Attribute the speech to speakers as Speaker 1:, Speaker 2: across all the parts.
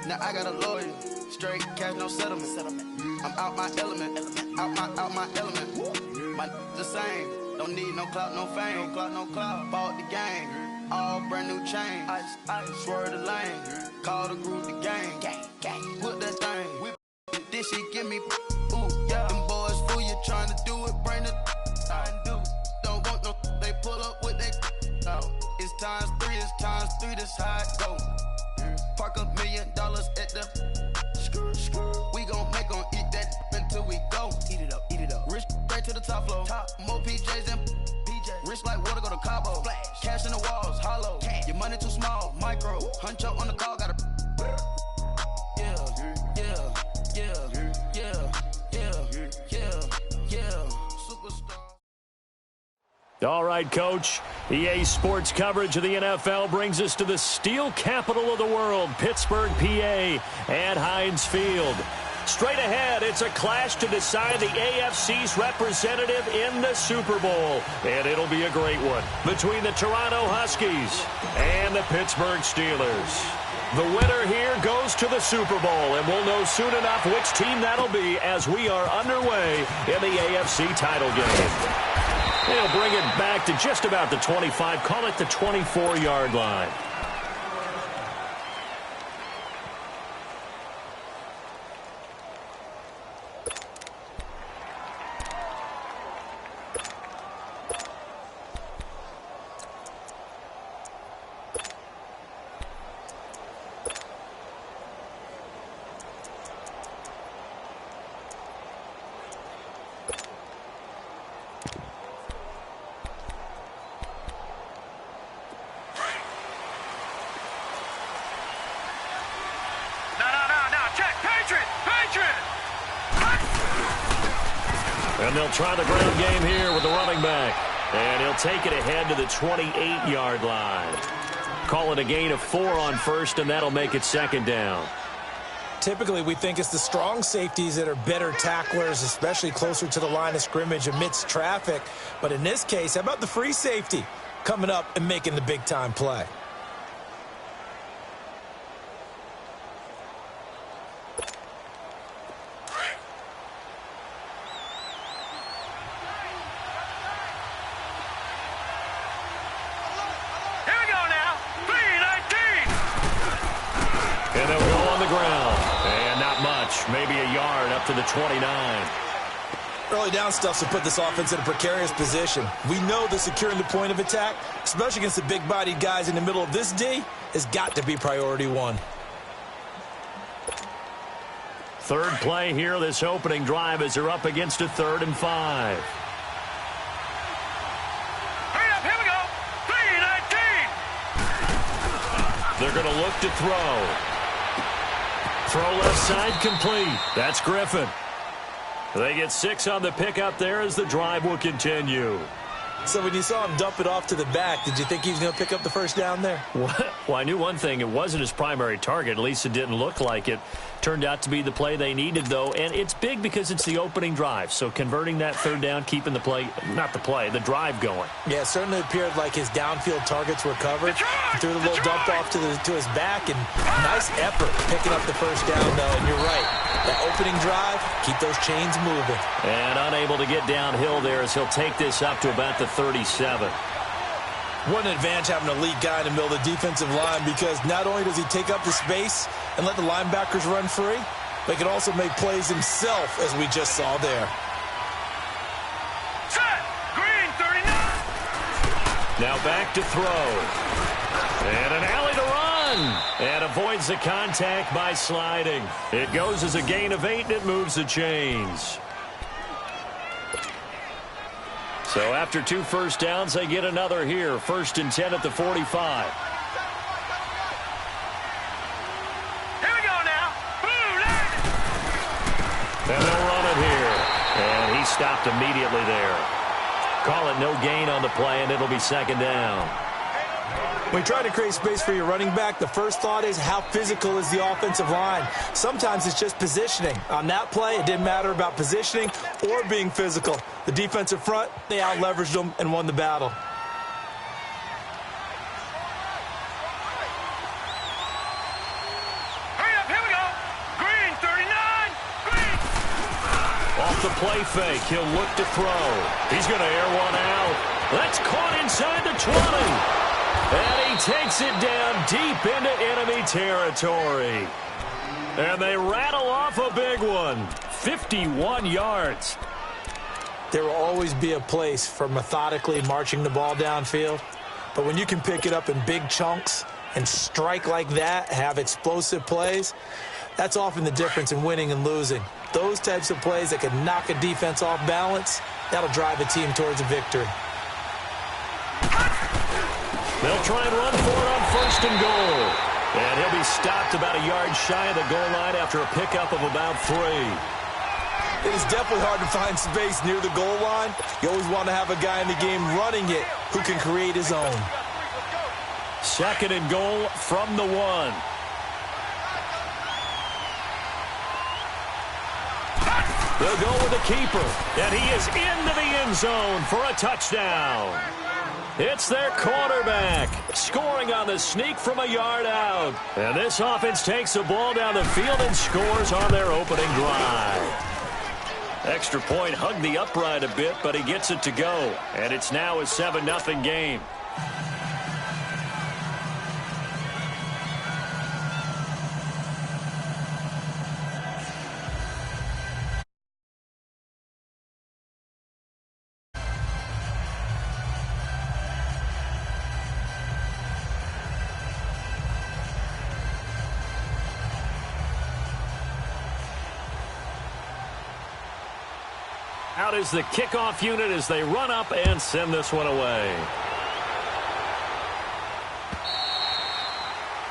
Speaker 1: Now I got a lawyer, straight cash, no settlement. I'm out my element, out my element. My the same, don't need no clout, no fame. No clout. Bought the game, all brand new chain. I swerve the lane, call the group the gang. Whip that thing, whip this shit, give me. Ooh, yeah. Them boys fool you trying to do it, bring the. Don't want no, they pull up with that. It's times three, this how it go. Park $1 million at the. We gon' make 'em eat that until we go. Eat it up. Rich straight to the top floor. More PJs and PJ. Rich like water, go to Cabo. Flash. Cash in the walls, hollow. Cash. Your money too small, micro. Huncho on the call, gotta. Yeah. Superstar.
Speaker 2: All right, Coach. EA Sports coverage of the NFL brings us to the steel capital of the world, Pittsburgh, PA, at Heinz Field. Straight ahead, it's a clash to decide the AFC's representative in the Super Bowl. And it'll be a great one between the Toronto Huskies and the Pittsburgh Steelers. The winner here goes to the Super Bowl, and we'll know soon enough which team that'll be as we are underway in the AFC title game. They'll bring it back to just about the 25, call it the 24-yard line. And they'll try the ground game here with the running back. And he'll take it ahead to the 28-yard line. Call it a gain of 4 on first, and that'll make it second down.
Speaker 3: Typically, we think it's the strong safeties that are better tacklers, especially closer to the line of scrimmage amidst traffic. But in this case, how about the free safety coming up and making the big-time play?
Speaker 2: Maybe a yard up to the 29.
Speaker 3: Early down stuff to put this offense in a precarious position. We know that securing the point of attack, especially against the big-bodied guys in the middle of this D, has got to be priority one.
Speaker 2: Third play here, this opening drive, as they're up against a 3rd and 5.
Speaker 4: Hurry up, here we go. 3-19.
Speaker 2: They're going to look to throw. Throw left side complete. That's Griffin. They get 6 on the pickup there as the drive will continue.
Speaker 3: So when you saw him dump it off to the back, did you think he was going to pick up the first down there?
Speaker 2: Well, I knew one thing. It wasn't his primary target. At least it didn't look like it. Turned out to be the play they needed, though. And it's big because it's the opening drive. So converting that 3rd down, keeping the play, not the play, the drive going.
Speaker 3: Yeah, it certainly appeared like his downfield targets were covered. He threw the little dump off to his back, and nice effort picking up the first down, though. And you're right. That opening drive, keep those chains moving.
Speaker 2: And unable to get downhill there as he'll take this up to about the 37.
Speaker 3: What an advantage having an elite guy in the middle of the defensive line, because not only does he take up the space and let the linebackers run free, but he can also make plays himself, as we just saw there.
Speaker 4: Set! Green, 39!
Speaker 2: Now back to throw. And an alley to run. And avoids the contact by sliding. It goes as a gain of 8, and it moves the chains. So after 2 first downs, they get another here. 1st and 10 at the 45.
Speaker 4: Here we go now.
Speaker 2: And they'll run it here. And he stopped immediately there. Call it no gain on the play, and it'll be 2nd down.
Speaker 3: When you try to create space for your running back, the first thought is how physical is the offensive line. Sometimes it's just positioning. On that play, it didn't matter about positioning or being physical. The defensive front, they out-leveraged them and won the battle.
Speaker 4: Hurry up, here we
Speaker 2: off the play fake. He'll look to throw. He's going to air one out. That's caught inside the 20. And he takes it down deep into enemy territory. And they rattle off a big one. 51 yards.
Speaker 3: There will always be a place for methodically marching the ball downfield. But when you can pick it up in big chunks and strike like that, have explosive plays, that's often the difference in winning and losing. Those types of plays that can knock a defense off balance, that'll drive a team towards a victory.
Speaker 2: They'll try and run for it on 1st and goal. And he'll be stopped about a yard shy of the goal line after a pickup of about 3.
Speaker 3: It is definitely hard to find space near the goal line. You always want to have a guy in the game running it who can create his own.
Speaker 2: 2nd and goal from the 1. They'll go with the keeper, and he is into the end zone for a touchdown. It's their quarterback, scoring on the sneak from a yard out. And this offense takes the ball down the field and scores on their opening drive. Extra point hugged the upright a bit, but he gets it to go. And it's now a 7-0 game. Out is the kickoff unit as they run up and send this one away.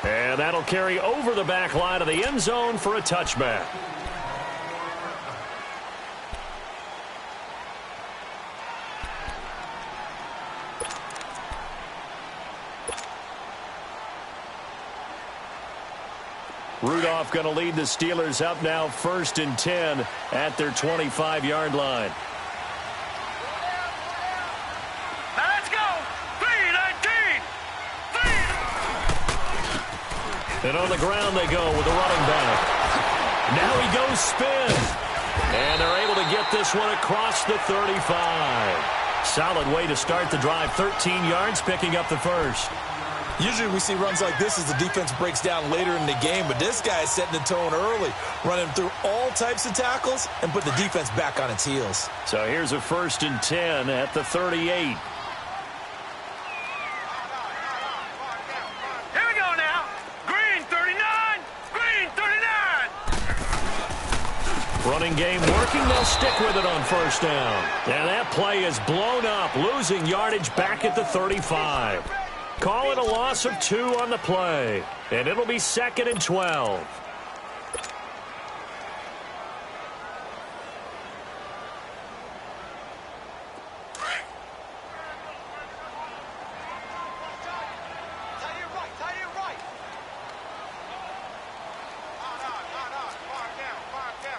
Speaker 2: And that'll carry over the back line of the end zone for a touchback. Rudolph going to lead the Steelers up now 1st and 10 at their 25-yard line.
Speaker 4: Now let's go. 3-19.
Speaker 2: And on the ground they go with the running back. Now he goes spin. And they're able to get this one across the 35. Solid way to start the drive. 13 yards, picking up the first.
Speaker 3: Usually we see runs like this as the defense breaks down later in the game, but this guy is setting the tone early, running through all types of tackles and put the defense back on its heels.
Speaker 2: So here's a 1st and 10 at the 38.
Speaker 4: Here we go now. Green 39. Green 39.
Speaker 2: Running game working. They'll stick with it on 1st down. And that play is blown up, losing yardage back at the 35. Call it a loss of 2 on the play. And it'll be 2nd and 12.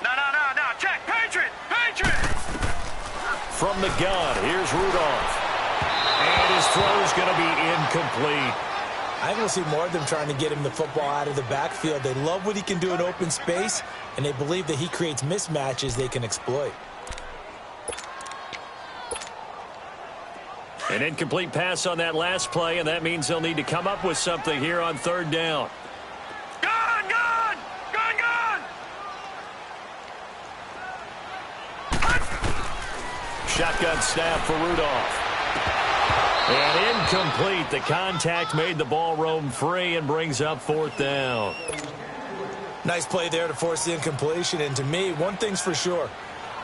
Speaker 4: No. Check. Patriot.
Speaker 2: From the gun, here's Rudolph. And his throw's going to be incomplete.
Speaker 3: I think we'll see more of them trying to get him the football out of the backfield. They love what he can do in open space, and they believe that he creates mismatches they can exploit.
Speaker 2: An incomplete pass on that last play, and that means they'll need to come up with something here on 3rd down.
Speaker 4: Gun.
Speaker 2: Shotgun snap for Rudolph. And incomplete. The contact made the ball roam free and brings up 4th down.
Speaker 3: Nice play there to force the incompletion. And to me, one thing's for sure.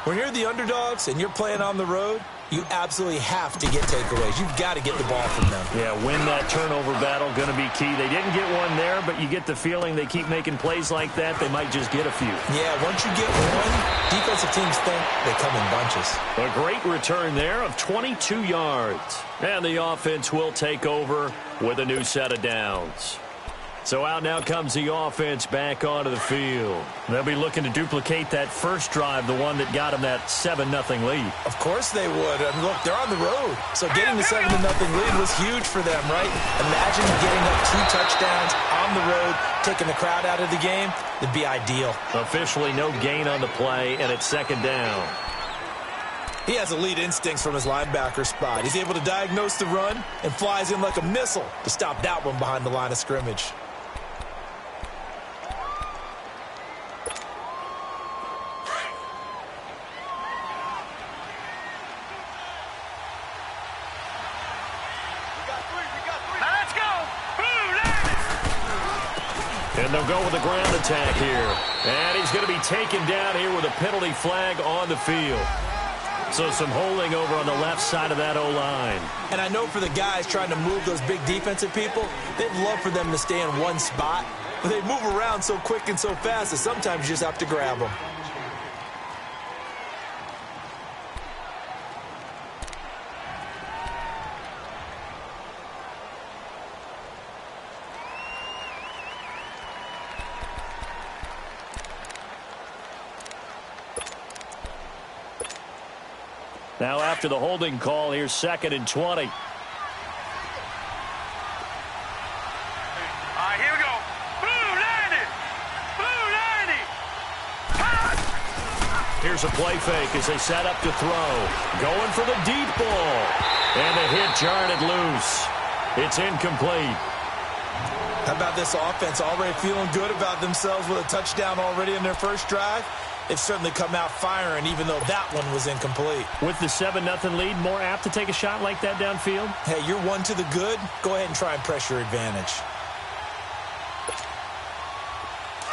Speaker 3: When you're the underdogs and you're playing on the road, you absolutely have to get takeaways. You've got to get the ball from them.
Speaker 2: Yeah, win that turnover battle, going to be key. They didn't get one there, but you get the feeling they keep making plays like that, they might just get a few.
Speaker 3: Yeah, once you get one, defensive teams think they come in bunches.
Speaker 2: A great return there of 22 yards. And the offense will take over with a new set of downs. So out now comes the offense back onto the field. They'll be looking to duplicate that first drive, the one that got them that 7-0 lead.
Speaker 3: Of course they would. I mean, look, they're on the road. So getting the 7-0 lead was huge for them, right? Imagine getting up 2 touchdowns on the road, taking the crowd out of the game. It'd be ideal.
Speaker 2: Officially no gain on the play, and it's 2nd down.
Speaker 3: He has elite instincts from his linebacker spot. He's able to diagnose the run and flies in like a missile to stop that one behind the line of scrimmage.
Speaker 2: And they'll go with a ground attack here. And he's going to be taken down here with a penalty flag on the field. So some holding over on the left side of that O-line.
Speaker 3: And I know for the guys trying to move those big defensive people, they'd love for them to stay in one spot. But they move around so quick and so fast that sometimes you just have to grab them.
Speaker 2: Now after the holding call, here's 2nd and 20.
Speaker 4: All right, here we go. Blue 90. Blue 90.
Speaker 2: Here's a play fake as they set up to throw. Going for the deep ball. And the hit jarred it loose. It's incomplete.
Speaker 3: How about this offense already feeling good about themselves with a touchdown already in their first drive? They've certainly come out firing, even though that one was incomplete.
Speaker 2: With the 7-0 lead, more apt to take a shot like that downfield?
Speaker 3: Hey, you're one to the good. Go ahead and try and press your advantage.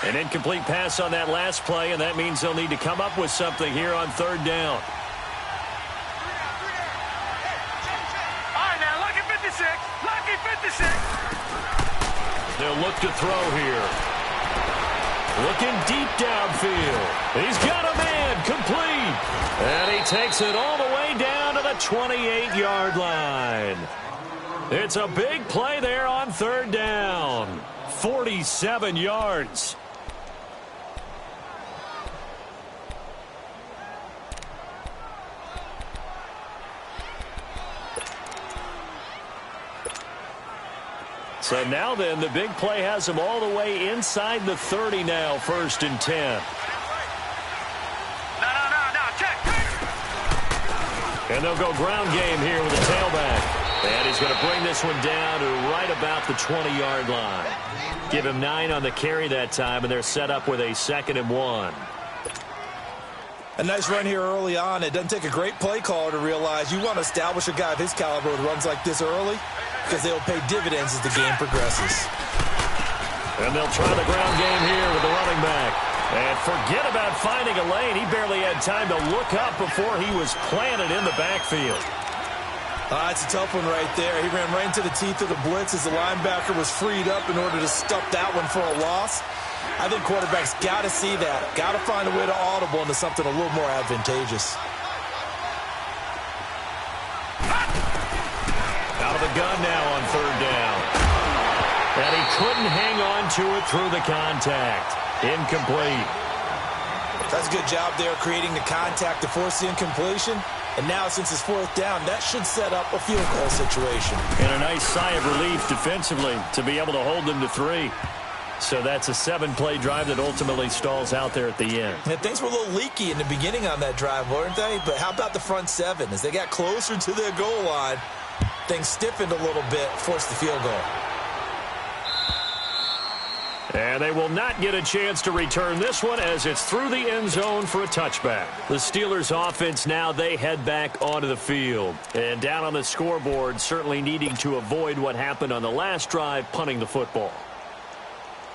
Speaker 2: An incomplete pass on that last play, and that means they'll need to come up with something here on 3rd down.
Speaker 4: All right, now, lucky 56. Lucky 56.
Speaker 2: They'll look to throw here. Looking deep downfield. He's got a man, complete. And he takes it all the way down to the 28-yard line. It's a big play there on 3rd down. 47 yards. So now then, the big play has them all the way inside the 30 now, 1st and 10.
Speaker 4: No, check.
Speaker 2: And they'll go ground game here with a tailback. And he's going to bring this one down to right about the 20-yard line. Give him 9 on the carry that time, and they're set up with a 2nd and 1.
Speaker 3: A nice run here early on. It doesn't take a great play caller to realize you want to establish a guy of his caliber with runs like this early, because they'll pay dividends as the game progresses.
Speaker 2: And they'll try the ground game here with the running back. And forget about finding a lane. He barely had time to look up before he was planted in the backfield.
Speaker 3: It's a tough one right there. He ran right into the teeth of the blitz as the linebacker was freed up in order to stuff that one for a loss. I think quarterbacks got to see that. Got to find a way to audible into something a little more advantageous.
Speaker 2: Out of the gun now on 3rd down. And he couldn't hang on to it through the contact. Incomplete.
Speaker 3: That's a good job there creating the contact to force the incompletion. And now, since it's 4th down, that should set up a field goal situation.
Speaker 2: And a nice sigh of relief defensively to be able to hold them to 3. So that's a 7-play drive that ultimately stalls out there at the end.
Speaker 3: And things were a little leaky in the beginning on that drive, weren't they? But how about the front 7? As they got closer to their goal line, things stiffened a little bit, forced the field goal.
Speaker 2: And they will not get a chance to return this one as it's through the end zone for a touchback. The Steelers offense now, they head back onto the field. And down on the scoreboard, certainly needing to avoid what happened on the last drive, punting the football.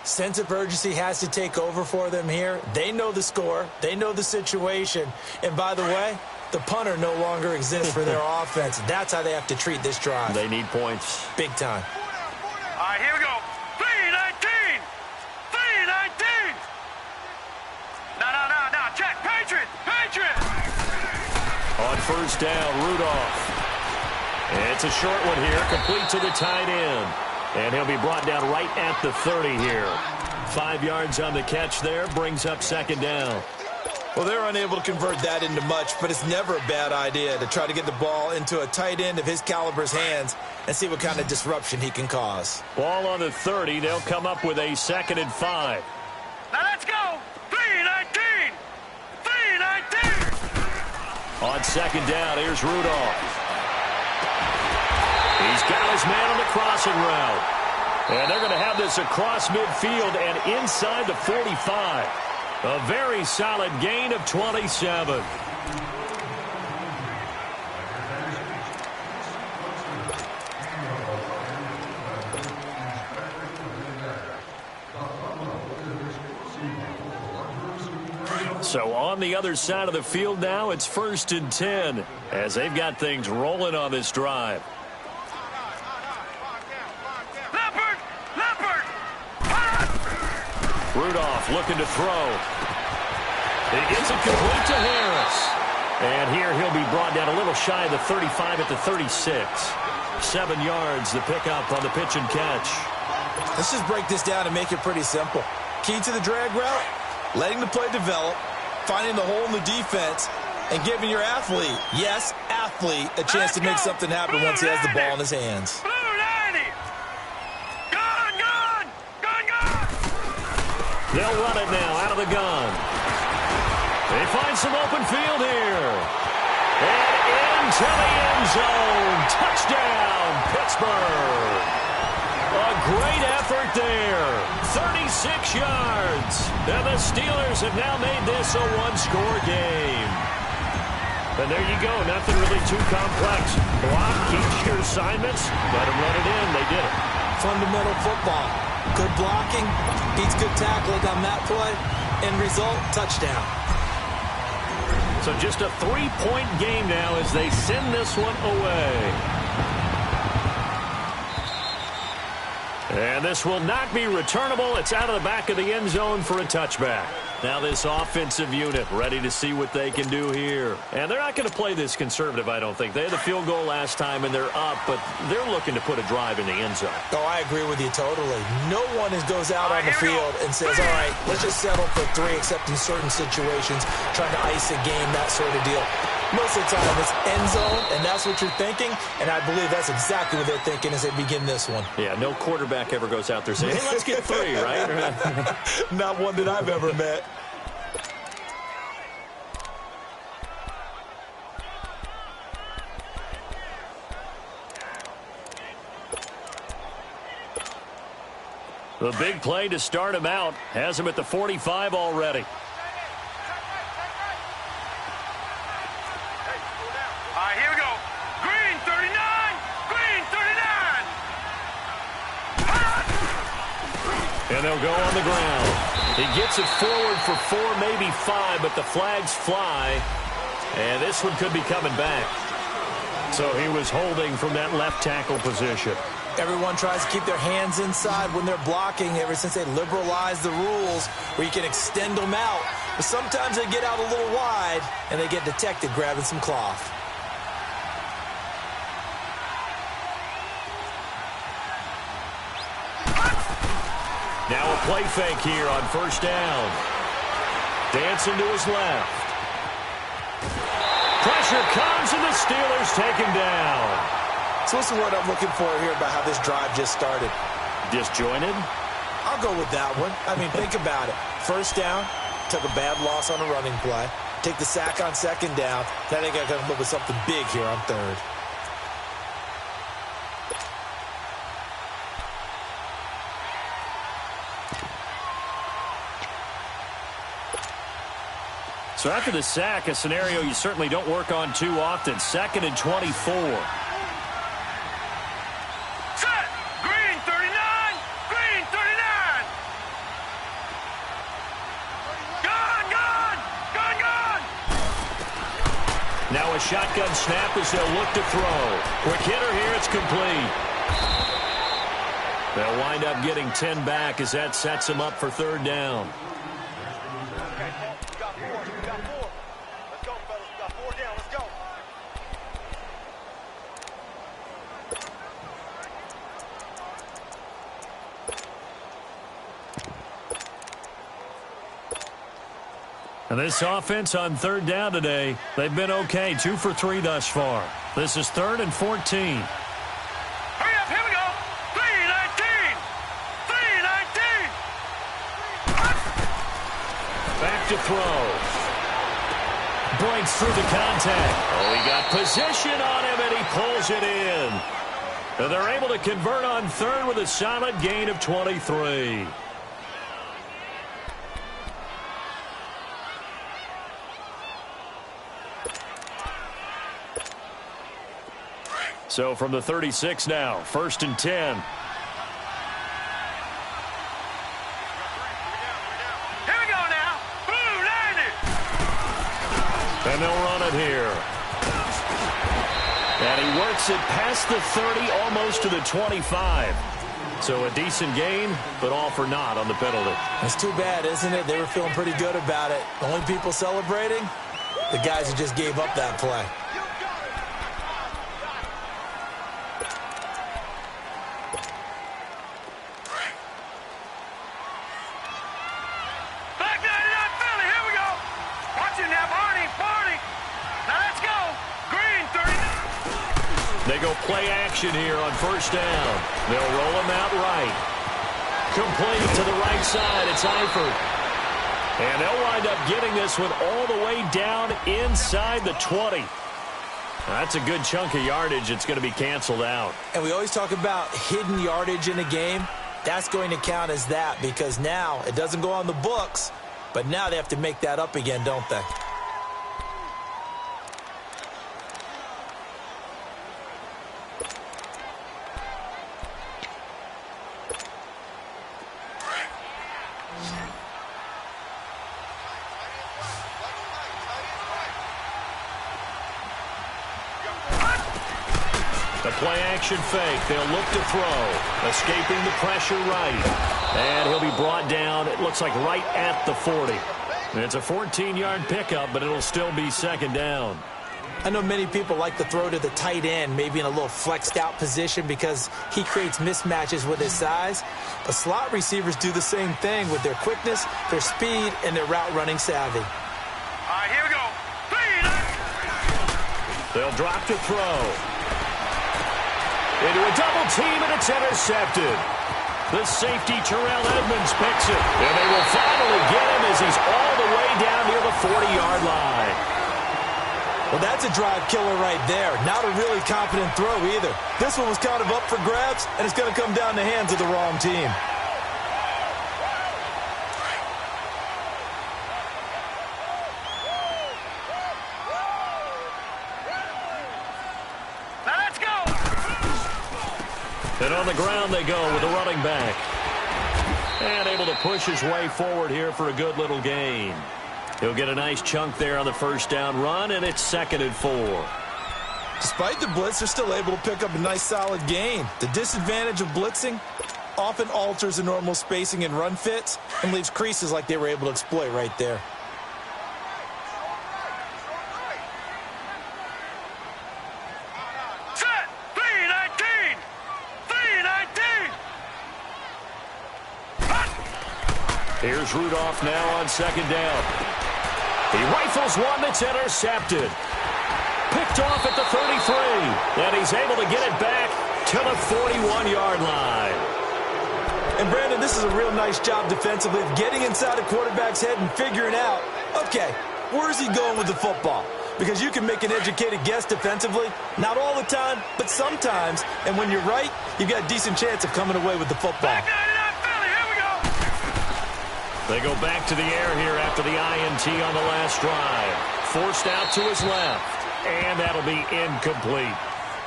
Speaker 3: Sense of urgency has to take over for them here. They know the score. They know the situation. And by the way, the punter no longer exists for their offense. That's how they have to treat this drive.
Speaker 2: They need points.
Speaker 3: Big time.
Speaker 4: All right, here we go. 3-19. 3-19. No. Check. Patriot.
Speaker 2: On 1st down, Rudolph. And it's a short one here, complete to the tight end. And he'll be brought down right at the 30 here. 5 yards on the catch there, brings up 2nd down.
Speaker 3: Well, they're unable to convert that into much, but it's never a bad idea to try to get the ball into a tight end of his caliber's hands and see what kind of disruption he can cause.
Speaker 2: Ball on the 30. They'll come up with a 2nd and 5.
Speaker 4: Now let's go. 3-19. 3-19.
Speaker 2: On second down, here's Rudolph. He's got his man on the crossing route. And they're going to have this across midfield and inside the 45. A very solid gain of 27. So on the other side of the field now, it's 1st and 10 as they've got things rolling on this drive. Rudolph looking to throw. He gets it complete to Harris. And here he'll be brought down a little shy of the 35 at the 36. 7 yards the pickup on the pitch and catch.
Speaker 3: Let's just break this down and make it pretty simple. Key to the drag route, letting the play develop, finding the hole in the defense, and giving your athlete, yes, athlete, a chance to make something happen once he has the ball in his hands.
Speaker 2: They'll run it now out of the gun. They find some open field here. And into the end zone. Touchdown, Pittsburgh. A great effort there. 36 yards. And the Steelers have now made this a one-score game. And there you go. Nothing really too complex. Block, keep your assignments. Let them run it in. They did it.
Speaker 3: Fundamental football. Good blocking, beats good tackling on that play. End result, touchdown.
Speaker 2: So just a 3-point game now as they send this one away. And this will not be returnable. It's out of the back of the end zone for a touchback. Now this offensive unit ready to see what they can do here. And they're not going to play this conservative, I don't think. They had the field goal last time, and they're up, but they're looking to put a drive in the end zone.
Speaker 3: Oh, I agree with you totally. No one goes out on the field and says, all right, let's just settle for 3, except in certain situations, trying to ice a game, that sort of deal. Most of the time, it's end zone, and that's what you're thinking, and I believe that's exactly what they're thinking as they begin this one.
Speaker 2: Yeah, no quarterback ever goes out there saying, hey, let's get 3, right?
Speaker 3: Not one that I've ever met.
Speaker 2: The big play to start him out has him at the 45 already.
Speaker 4: All right, here we go. Green 39. Green 39.
Speaker 2: And they'll go on the ground. He gets it forward for 4, maybe 5, but the flags fly. And this one could be coming back. So he was holding from that left tackle position.
Speaker 3: Everyone tries to keep their hands inside when they're blocking ever since they liberalized the rules where you can extend them out. But sometimes they get out a little wide and they get detected grabbing some cloth.
Speaker 2: Now a play fake here on first down. Dancing to his left. Pressure comes and the Steelers take him down.
Speaker 3: So what's the word I'm looking for here about how this drive just started?
Speaker 2: Disjointed?
Speaker 3: I'll go with that one. I mean, think about it. First down, took a bad loss on a running play. Take the sack on second down. Now they got to come up with something big here on third.
Speaker 2: So after the sack, a scenario you certainly don't work on too often. 2nd and 24. Now a shotgun snap as they'll look to throw. Quick hitter here, it's complete. They'll wind up getting 10 back as that sets them up for third down.
Speaker 4: Okay, you got 4. You got 4. Let's go, fellas. We got 4 down. Let's go.
Speaker 2: And this offense on third down today, they've been okay. 2 for 3 thus far. This is 3rd and 14.
Speaker 4: Hurry up, here we go. 3-19. 3-19.
Speaker 2: Back to throw. breaks through the contact. Oh, he got position on him, and he pulls it in. And they're able to convert on third with a solid gain of 23. So from the 36 now, 1st and 10.
Speaker 4: Here we go now. Boom, landed.
Speaker 2: And they'll run it here. And he works it past the 30, almost to the 25. So a decent gain, but all for naught on the penalty.
Speaker 3: It's too bad, isn't it? They were feeling pretty good about it. The only people celebrating, the guys who just gave up that play.
Speaker 2: They go play action here on 1st down. They'll roll him out right. Complete to the right side. It's Eifert. And they'll wind up getting this one all the way down inside the 20. That's a good chunk of yardage. It's going to be canceled out.
Speaker 3: And we always talk about hidden yardage in a game. That's going to count as that because now it doesn't go on the books, but now they have to make that up again, don't they?
Speaker 2: Play-action fake. They'll look to throw. Escaping the pressure right. And he'll be brought down, it looks like right at the 40. And it's a 14-yard pickup, but it'll still be 2nd down.
Speaker 3: I know many people like to throw to the tight end, maybe in a little flexed-out position because he creates mismatches with his size. But slot receivers do the same thing with their quickness, their speed, and their route-running savvy.
Speaker 4: All right, here we go.
Speaker 2: They'll drop to throw. Into a double team, and it's intercepted. The safety, Terrell Edmonds, picks it. And they will finally get him as he's all the way down near the 40-yard line.
Speaker 3: Well, that's a drive killer right there. Not a really confident throw either. This one was kind of up for grabs, and it's going to come down the hands of the wrong team.
Speaker 2: And on the ground they go with the running back. And able to push his way forward here for a good little gain. He'll get a nice chunk there on the 1st down run, and it's 2nd and 4.
Speaker 3: Despite the blitz, they're still able to pick up a nice solid gain. The disadvantage of blitzing often alters the normal spacing and run fits and leaves creases like they were able to exploit right there.
Speaker 2: Here's Rudolph now on 2nd down. He rifles one that's intercepted. Picked off at the 33. And he's able to get it back to the 41-yard line.
Speaker 3: And, Brandon, this is a real nice job defensively of getting inside the quarterback's head and figuring out, okay, where is he going with the football? Because you can make an educated guess defensively. Not all the time, but sometimes. And when you're right, you've got a decent chance of coming away with the football.
Speaker 2: They go back to the air here after the INT on the last drive. Forced out to his left. And that'll be incomplete.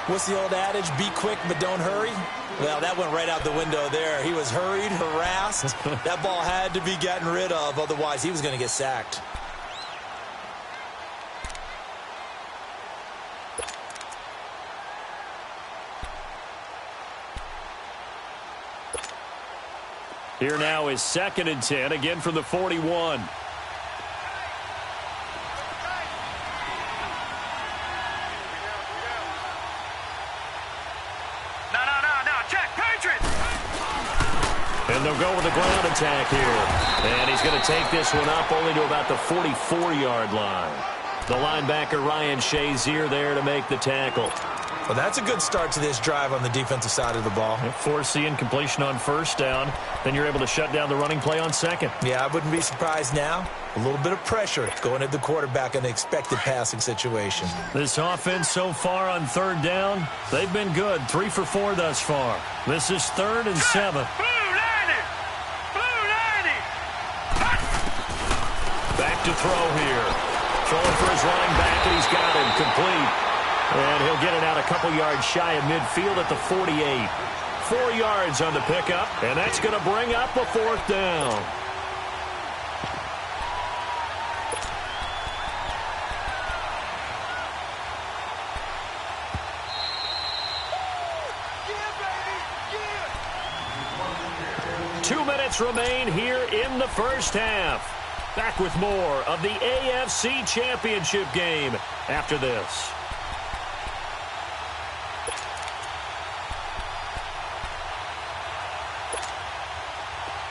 Speaker 3: What's the old adage? Be quick, but don't hurry? Well, that went right out the window there. He was hurried, harassed. That ball had to be gotten rid of. Otherwise, he was going to get sacked.
Speaker 2: Here now is 2nd and 10, again from the 41. And they'll go with the ground attack here. And he's going to take this one up only to about the 44-yard line. The linebacker, Ryan Shazier, there to make the tackle.
Speaker 3: Well, that's a good start to this drive on the defensive side of the ball.
Speaker 2: Forcing incompletion on first down. Then you're able to shut down the running play on second.
Speaker 3: Yeah, I wouldn't be surprised now. A little bit of pressure going at the quarterback in an expected passing situation.
Speaker 2: This offense so far on third down, they've been good. 3 for 4 thus far. This is 3rd and 7. Back to throw here. Throwing for his running back, and he's got him complete. And he'll get it out a couple yards shy of midfield at the 48. 4 yards on the pickup, and that's going to bring up a 4th down.
Speaker 4: Yeah, baby, yeah.
Speaker 2: 2 minutes remain here in the first half. Back with more of the AFC Championship game after this.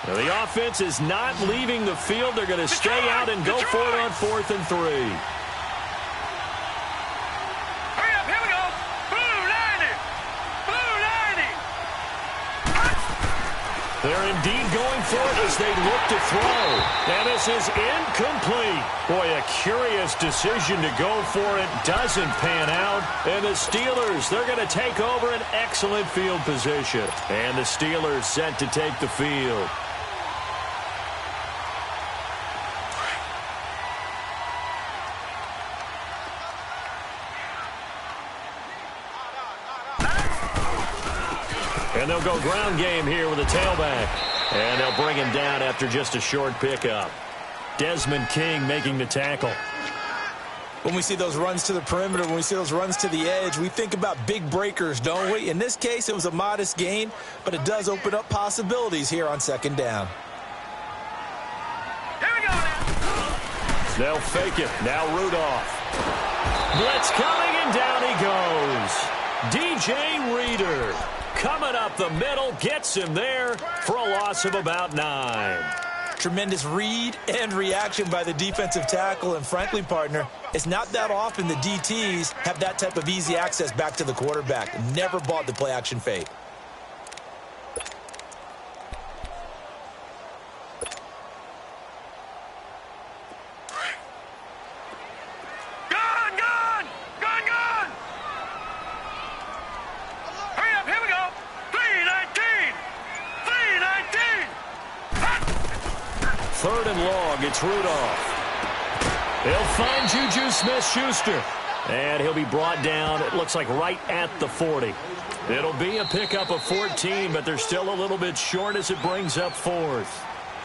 Speaker 2: Now the offense is not leaving the field. They're going to stay out and go for it on 4th and 3.
Speaker 4: Hurry up, here we go. Blue 90. Blue 90.
Speaker 2: They're indeed going for it as they look to throw. And this is incomplete. Boy, a curious decision to go for it. Doesn't pan out. And the Steelers, they're going to take over an excellent field position. And the Steelers set to take the field. And they'll go ground game here with a tailback. And they'll bring him down after just a short pickup. Desmond King making the tackle.
Speaker 3: When we see those runs to the perimeter, when we see those runs to the edge, we think about big breakers, don't we? In this case, it was a modest gain, but it does open up possibilities here on 2nd down.
Speaker 4: Here we go now.
Speaker 2: They'll fake it. Now Rudolph. Blitz coming, and down he goes. DJ Reader coming up the middle, gets him there for a loss of about 9.
Speaker 3: Tremendous read and reaction by the defensive tackle, and frankly, partner, it's not that often the DTs have that type of easy access back to the quarterback. Never bought the play-action fake.
Speaker 4: Hurry up, here we go. 319. 319.
Speaker 2: 3rd and long, it's Rudolph. He'll find Juju Smith-Schuster. And he'll be brought down, it looks like right at the 40. It'll be a pickup of 14, but they're still a little bit short as it brings up 4th.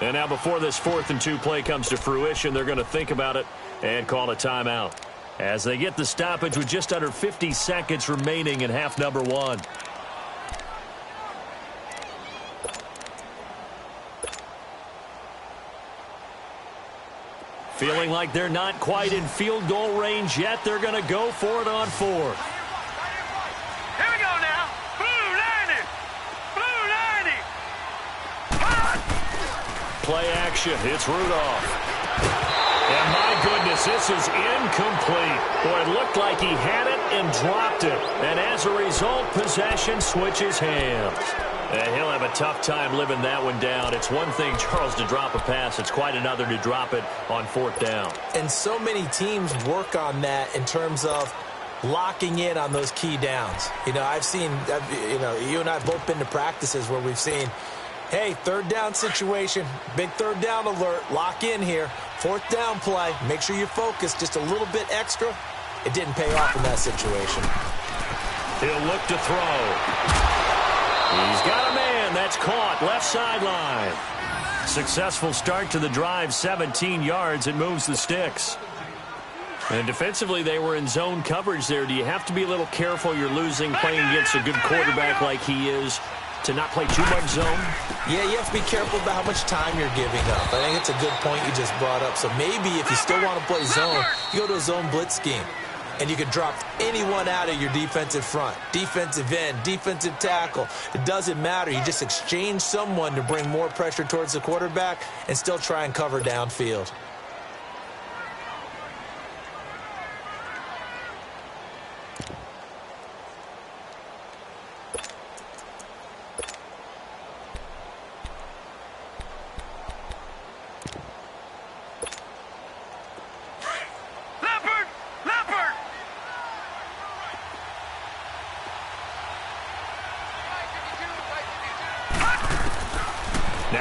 Speaker 2: And now before this 4th and 2 play comes to fruition, they're going to think about it and call a timeout, as they get the stoppage with just under 50 seconds remaining in half number 1. Feeling like they're not quite in field goal range yet. They're going to go for it on 4th.
Speaker 4: Here we go now. Blue 90. Blue 90.
Speaker 2: Play action. It's Rudolph. And my goodness, this is incomplete. Boy, it looked like he had it and dropped it. And as a result, possession switches hands. And he'll have a tough time living that one down. It's one thing, Charles, to drop a pass. It's quite another to drop it on 4th down.
Speaker 3: And so many teams work on that in terms of locking in on those key downs. You know, I've seen, you and I have both been to practices where we've seen, hey, 3rd down situation, big 3rd down alert, lock in here. 4th down play, make sure you focus just a little bit extra. It didn't pay off in that situation.
Speaker 2: He'll look to throw. He's got a man. That's caught. Left sideline. Successful start to the drive. 17 yards. It moves the sticks. And defensively, they were in zone coverage there. Do you have to be a little careful? You're losing playing against a good quarterback like he is to not play too much zone?
Speaker 3: Yeah, you have to be careful about how much time you're giving up. I think it's a good point you just brought up. So maybe if you still want to play zone, you go to a zone blitz scheme. And you can drop anyone out of your defensive front, defensive end, defensive tackle. It doesn't matter. You just exchange someone to bring more pressure towards the quarterback and still try and cover downfield.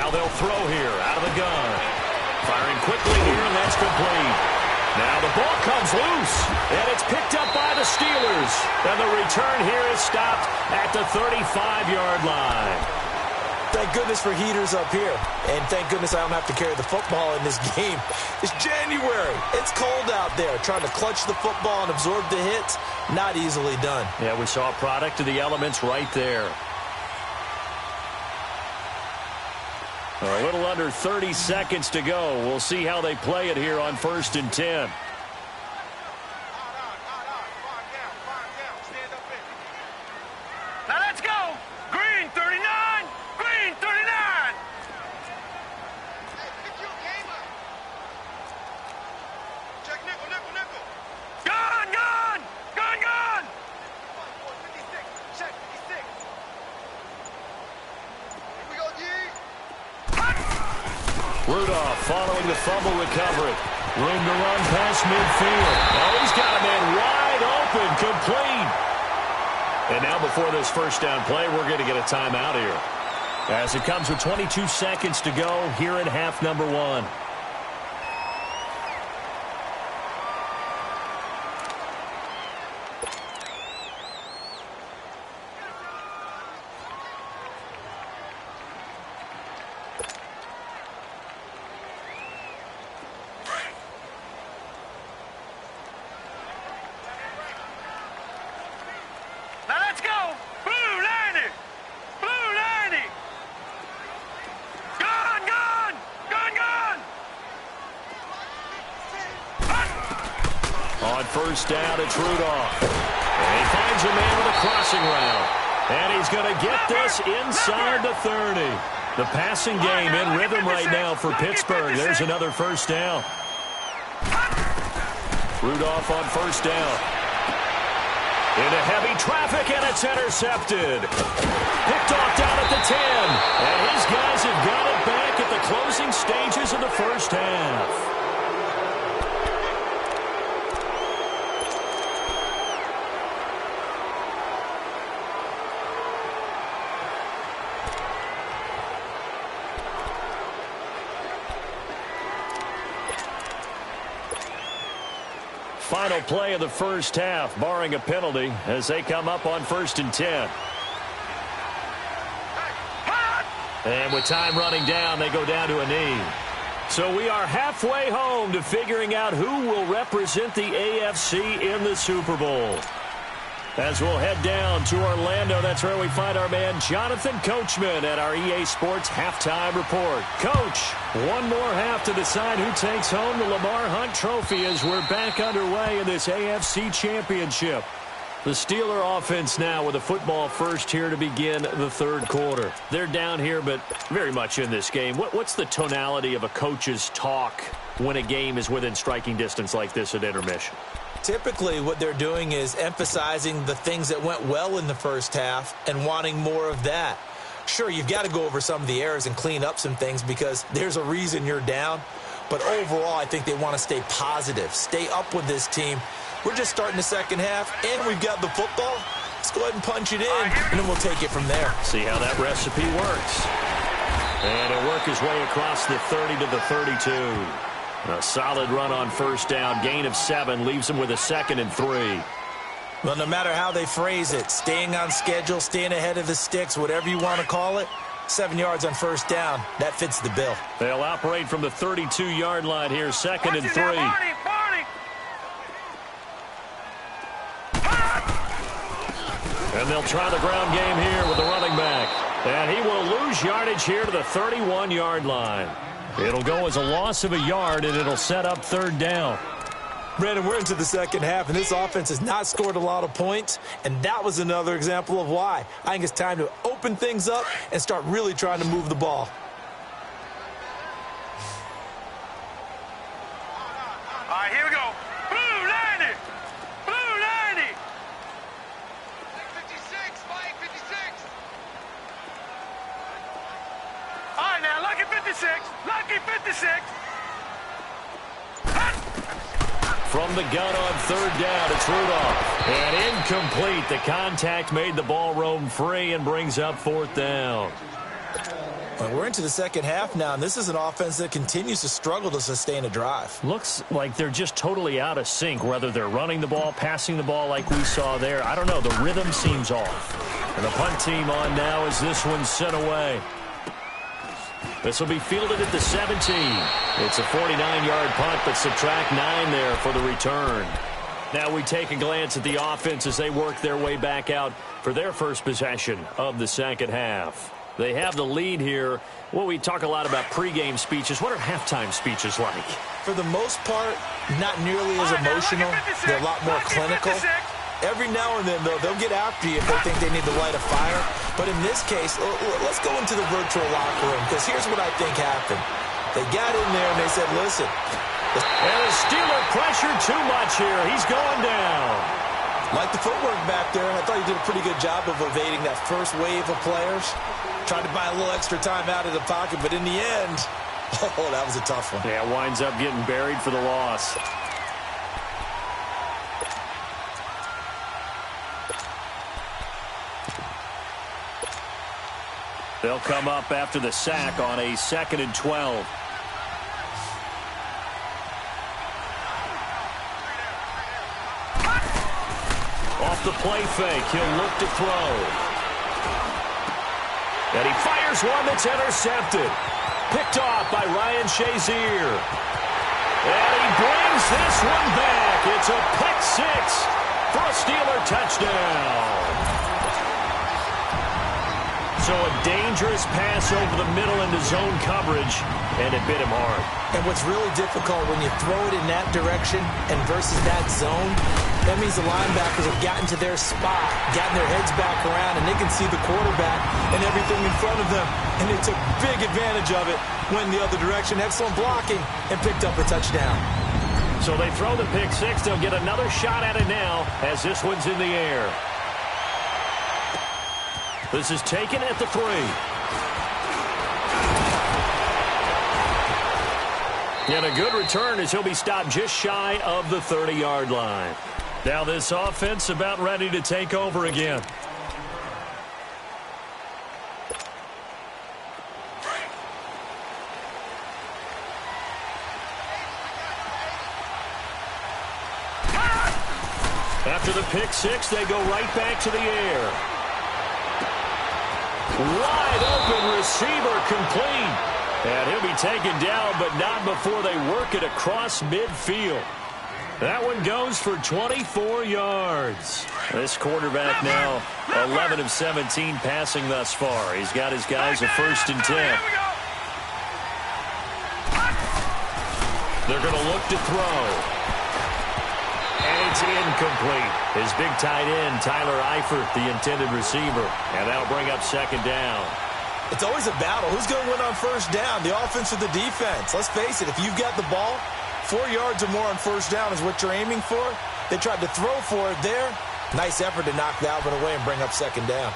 Speaker 2: Now they'll throw here out of the gun. Firing quickly here, and that's complete. Now the ball comes loose, and it's picked up by the Steelers. And the return here is stopped at the 35-yard line.
Speaker 3: Thank goodness for heaters up here. And thank goodness I don't have to carry the football in this game. It's January. It's cold out there. Trying to clutch the football and absorb the hits, not easily done.
Speaker 2: Yeah, we saw a product of the elements right there. A little under 30 seconds to go. We'll see how they play it here on 1st and 10.
Speaker 4: Now let's go. Green 39. Green 39. Check nickel, nickel, nickel. Gun, gun. Gun, gun. 56. Check 56. Here we go, G.
Speaker 2: Rudolph following the fumble recovery. Room to run past midfield. Oh, he's got a man wide open, complete. And now before this first down play, we're going to get a timeout here. As it comes with 22 seconds to go here in half number 1.
Speaker 4: Now let's go. Blue 90. Blue 90. Gun, gun. Gun, gun.
Speaker 2: On first down, it's Rudolph. And he finds a man with a crossing route. And he's going to get this inside the 30. The passing game in rhythm right now for Pittsburgh. There's another first down. Rudolph on first down. Into heavy traffic, and it's intercepted. Picked off down at the 10. And his guys have got it back at the closing stages of the first half. Final play of the first half, barring a penalty, as they come up on 1st and 10. And with time running down, they go down to a knee. So we are halfway home to figuring out who will represent the AFC in the Super Bowl. As we'll head down to Orlando, that's where we find our man Jonathan Coachman at our EA Sports Halftime Report. Coach, one more half to decide who takes home the Lamar Hunt Trophy as we're back underway in this AFC Championship. The Steeler offense now with a football first here to begin the third quarter. They're down here, but very much in this game. What's the tonality of a coach's talk when a game is within striking distance like this at intermission?
Speaker 3: Typically, what they're doing is emphasizing the things that went well in the first half and wanting more of that. Sure, you've got to go over some of the errors and clean up some things because there's a reason you're down. But overall, I think they want to stay positive, stay up with this team. We're just starting the second half, and we've got the football. Let's go ahead and punch it in, and then we'll take it from there.
Speaker 2: See how that recipe works. And it'll work his way across the 30 to the 32. A solid run on first down. Gain of 7 leaves him with a 2nd and 3.
Speaker 3: Well, no matter how they phrase it, staying on schedule, staying ahead of the sticks, whatever you want to call it, 7 yards on first down, that fits the bill.
Speaker 2: They'll operate from the 32-yard line here, 2nd and 3. And they'll try the ground game here with the running back. And he will lose yardage here to the 31-yard line. It'll go as a loss of a yard, and it'll set up 3rd down.
Speaker 3: Brandon, we're into the second half, and this offense has not scored a lot of points, and that was another example of why. I think it's time to open things up and start really trying to move the ball.
Speaker 4: All right, here we go. Blue 90. Blue 90. 56, Mike, 56. All right, now, lucky 56. Lucky 56.
Speaker 2: From the gun on 3rd down, it's Rudolph. And incomplete. The contact made the ball roam free and brings up 4th down.
Speaker 3: We're into the second half now, and this is an offense that continues to struggle to sustain a drive.
Speaker 2: Looks like they're just totally out of sync, whether they're running the ball, passing the ball like we saw there. I don't know. The rhythm seems off. And the punt team on now as this one's sent away. This will be fielded at the 17. It's a 49-yard punt, but subtract 9 there for the return. Now we take a glance at the offense as they work their way back out for their first possession of the second half. They have the lead here. Well, we talk a lot about pregame speeches. What are halftime speeches like?
Speaker 3: For the most part, not nearly as emotional. They're a lot more clinical. Every now and then, though, they'll get after you if they think they need to light a fire. But in this case, let's go into the virtual locker room, because here's what I think happened. They got in there and they said, listen.
Speaker 2: And the Steeler pressured too much here. He's going down.
Speaker 3: Like the footwork back there, I thought he did a pretty good job of evading that first wave of players. Tried to buy a little extra time out of the pocket, but in the end, oh, that was a tough one.
Speaker 2: Yeah, winds up getting buried for the loss. They'll come up after the sack on a 2nd and 12. Off the play fake, he'll look to throw. And he fires one that's intercepted. Picked off by Ryan Shazier. And he brings this one back. It's a pick six for a Steeler touchdown. So a dangerous pass over the middle into zone coverage, and it bit him hard.
Speaker 3: And what's really difficult when you throw it in that direction and versus that zone, that means the linebackers have gotten to their spot, gotten their heads back around, and they can see the quarterback and everything in front of them. And they took big advantage of it, went the other direction, excellent blocking, and picked up a touchdown.
Speaker 2: So they throw the pick six. They'll get another shot at it now as this one's in the air. This is taken at the 3. And a good return as he'll be stopped just shy of the 30-yard line. Now this offense about ready to take over again. After the pick six, they go right back to the air. Wide open receiver complete. And he'll be taken down, but not before they work it across midfield. That one goes for 24 yards. This quarterback now 11 of 17 passing thus far. He's got his guys a 1st and 10. They're going to look to throw. And it's incomplete. His big tight end, Tyler Eifert, the intended receiver. And that'll bring up 2nd down.
Speaker 3: It's always a battle. Who's going to win on 1st down, the offense or the defense? Let's face it, if you've got the ball, 4 yards or more on 1st down is what you're aiming for. They tried to throw for it there. Nice effort to knock that one away and bring up 2nd down.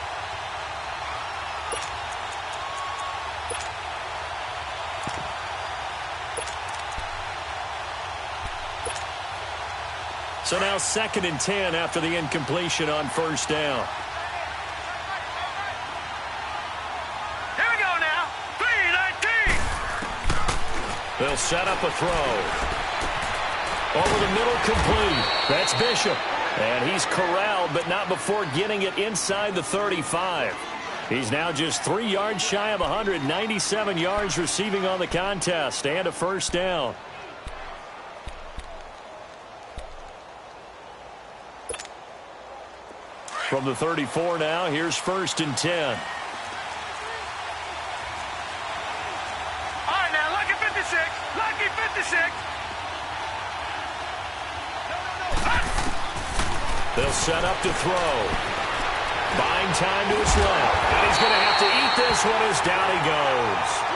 Speaker 2: So now 2nd and 10 after the incompletion on 1st down.
Speaker 4: Here we go now. 3-19.
Speaker 2: They'll set up a throw. Over the middle, complete. That's Bishop. And he's corralled, but not before getting it inside the 35. He's now just 3 yards shy of 197 yards receiving on the contest and a 1st down. From the 34 now, here's 1st and 10.
Speaker 4: All right, now, lucky 56. Lucky 56.
Speaker 2: They'll set up to throw. Buying time to his left. And he's going to have to eat this one as down he goes.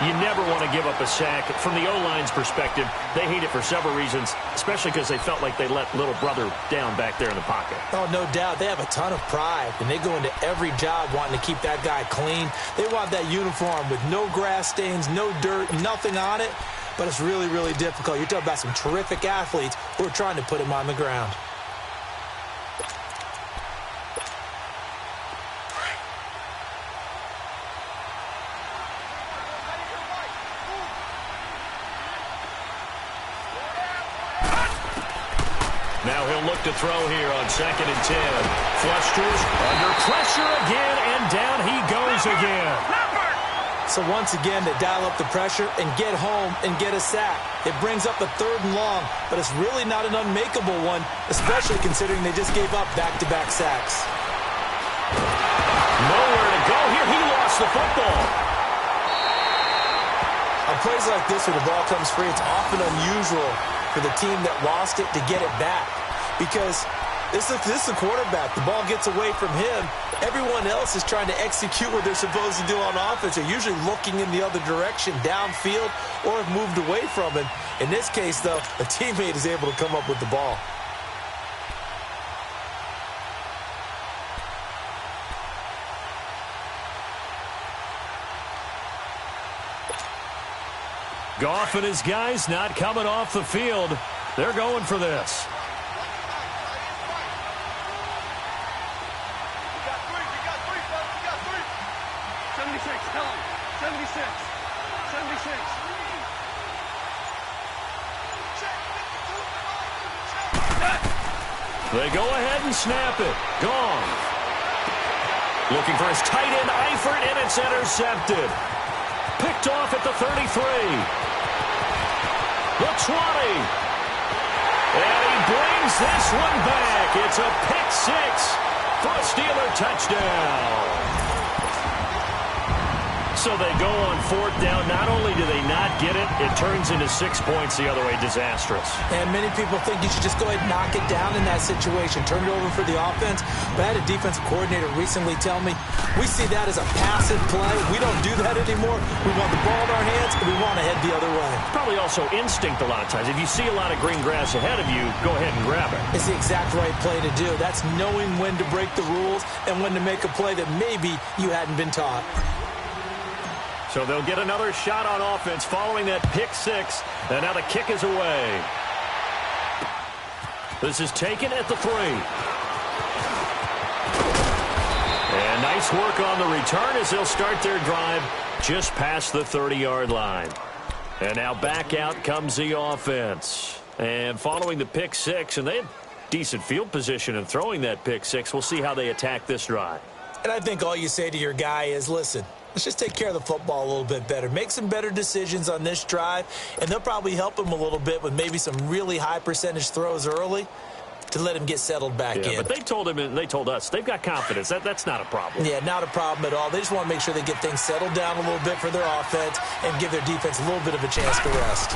Speaker 2: You never want to give up a sack. From the O-line's perspective, they hate it for several reasons, especially because they felt like they let little brother down back there in the pocket.
Speaker 3: Oh, no doubt. They have a ton of pride, and they go into every job wanting to keep that guy clean. They want that uniform with no grass stains, no dirt, nothing on it. But it's really, really difficult. You're talking about some terrific athletes who are trying to put him on the ground.
Speaker 2: Now he'll look to throw here on 2nd and 10. Flush to his under pressure again, and down he goes again.
Speaker 3: So once again, they dial up the pressure and get home and get a sack. It brings up a 3rd and long, but it's really not an unmakeable one, especially considering they just gave up back-to-back sacks.
Speaker 2: Nowhere to go here. He lost the football.
Speaker 3: On plays like this where the ball comes free, it's often unusual for the team that lost it to get it back, because this is the quarterback. The ball gets away from him. Everyone else is trying to execute what they're supposed to do on offense. They're usually looking in the other direction, downfield, or have moved away from him. In this case, though, a teammate is able to come up with the ball.
Speaker 2: Goff and his guys not coming off the field. They're going for this. They go ahead and snap it. Gone. Looking for his tight end, Eifert, and it's intercepted. Picked off at the 33. The 20. And he brings this one back. It's a pick 6 for a Steeler touchdown. So they go on 4th down. Not only do they not get it, it turns into 6 points the other way. Disastrous.
Speaker 3: And many people think you should just go ahead and knock it down in that situation. Turn it over for the offense. But I had a defensive coordinator recently tell me, we see that as a passive play. We don't do that anymore. We want the ball in our hands, and we want to head the other way.
Speaker 2: Probably also instinct a lot of times. If you see a lot of green grass ahead of you, go ahead and grab it.
Speaker 3: It's the exact right play to do. That's knowing when to break the rules and when to make a play that maybe you hadn't been taught.
Speaker 2: So they'll get another shot on offense following that pick 6. And now the kick is away. This is taken at the 3. And nice work on the return as they'll start their drive just past the 30-yard line. And now back out comes the offense. And following the pick 6, and they had decent field position in throwing that pick 6. We'll see how they attack this drive.
Speaker 3: And I think all you say to your guy is, listen, let's just take care of the football a little bit better. Make some better decisions on this drive, and they'll probably help him a little bit with maybe some really high percentage throws early to let him get settled back in.
Speaker 2: But they told him and they told us they've got confidence. That's not a problem.
Speaker 3: Yeah, not a problem at all. They just want to make sure they get things settled down a little bit for their offense and give their defense a little bit of a chance to rest.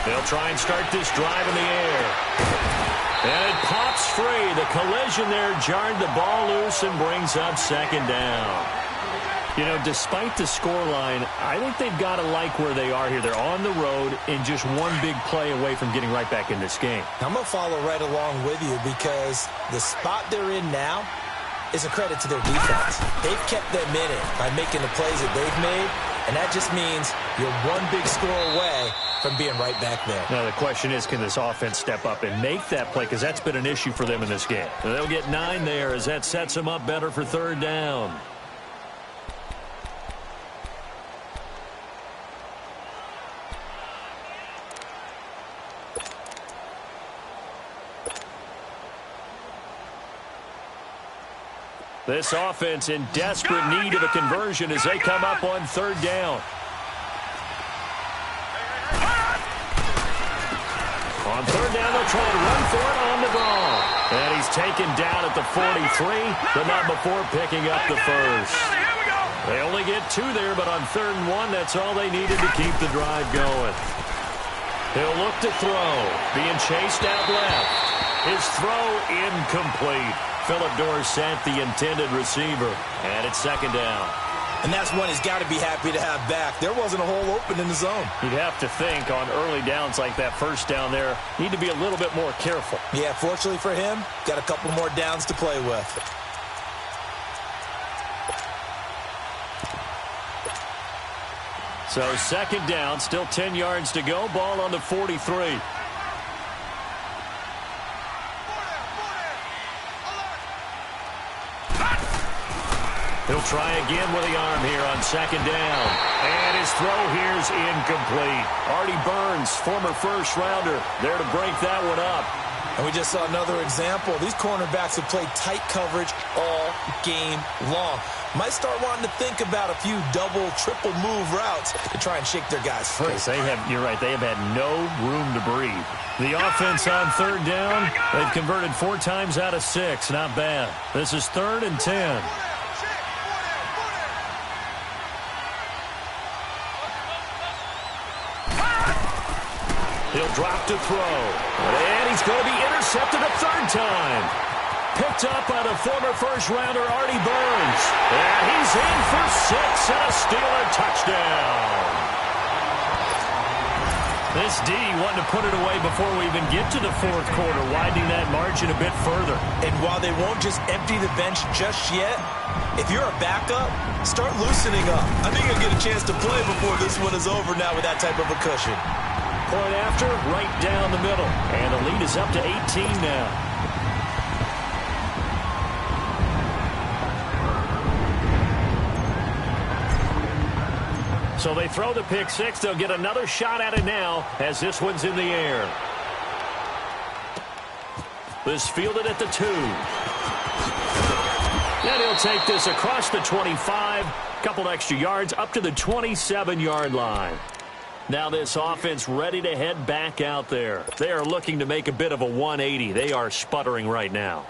Speaker 2: They'll try and start this drive in the air. And it pops free. The collision there jarred the ball loose and brings up 2nd down. You know, despite the scoreline, I think they've got to like where they are here. They're on the road and just one big play away from getting right back in this game.
Speaker 3: I'm going to follow right along with you because the spot they're in now is a credit to their defense. They've kept them in it by making the plays that they've made, and that just means you're one big score away from being right back there.
Speaker 2: Now the question is, can this offense step up and make that play? Because that's been an issue for them in this game. They'll get 9 there as that sets them up better for 3rd down. This offense in desperate need of a conversion as they come up on 3rd down. On 3rd down, they'll try to run for it on the ball. And he's taken down at the 43, but not before picking up the first. They only get 2 there, but on 3rd and 1, that's all they needed to keep the drive going. He'll look to throw, being chased out left. His throw incomplete. Philip Dorsett, the intended receiver, and it's 2nd down.
Speaker 3: And that's one he's got to be happy to have back. There wasn't a hole open in the zone.
Speaker 2: You'd have to think on early downs like that 1st down there, need to be a little bit more careful.
Speaker 3: Yeah, fortunately for him, got a couple more downs to play with.
Speaker 2: So 2nd down, still 10 yards to go. Ball on the 43. He'll try again with the arm here on second down. And his throw here's incomplete. Artie Burns, former first-rounder, there to break that one up.
Speaker 3: And we just saw another example. These cornerbacks have played tight coverage all game long. Might start wanting to think about a few double, triple move routes to try and shake their guys free.
Speaker 2: You're right, they have had no room to breathe. The offense on third down, they've converted 4 times out of 6. Not bad. This is 3rd and 10. He'll drop to throw. And he's going to be intercepted a 3rd time. Picked up by the former first-rounder Artie Burns. And he's in for 6 and a Steeler touchdown. This D wanted to put it away before we even get to the 4th quarter, widening that margin a bit further.
Speaker 3: And while they won't just empty the bench just yet, if you're a backup, start loosening up. I think you'll get a chance to play before this one is over now with that type of a cushion.
Speaker 2: Point after, right down the middle. And the lead is up to 18 now. So they throw the pick 6. They'll get another shot at it now as this one's in the air. This fielded at the 2. And he'll take this across the 25. Couple extra yards up to the 27-yard line. Now this offense ready to head back out there. They are looking to make a bit of a 180. They are sputtering right now.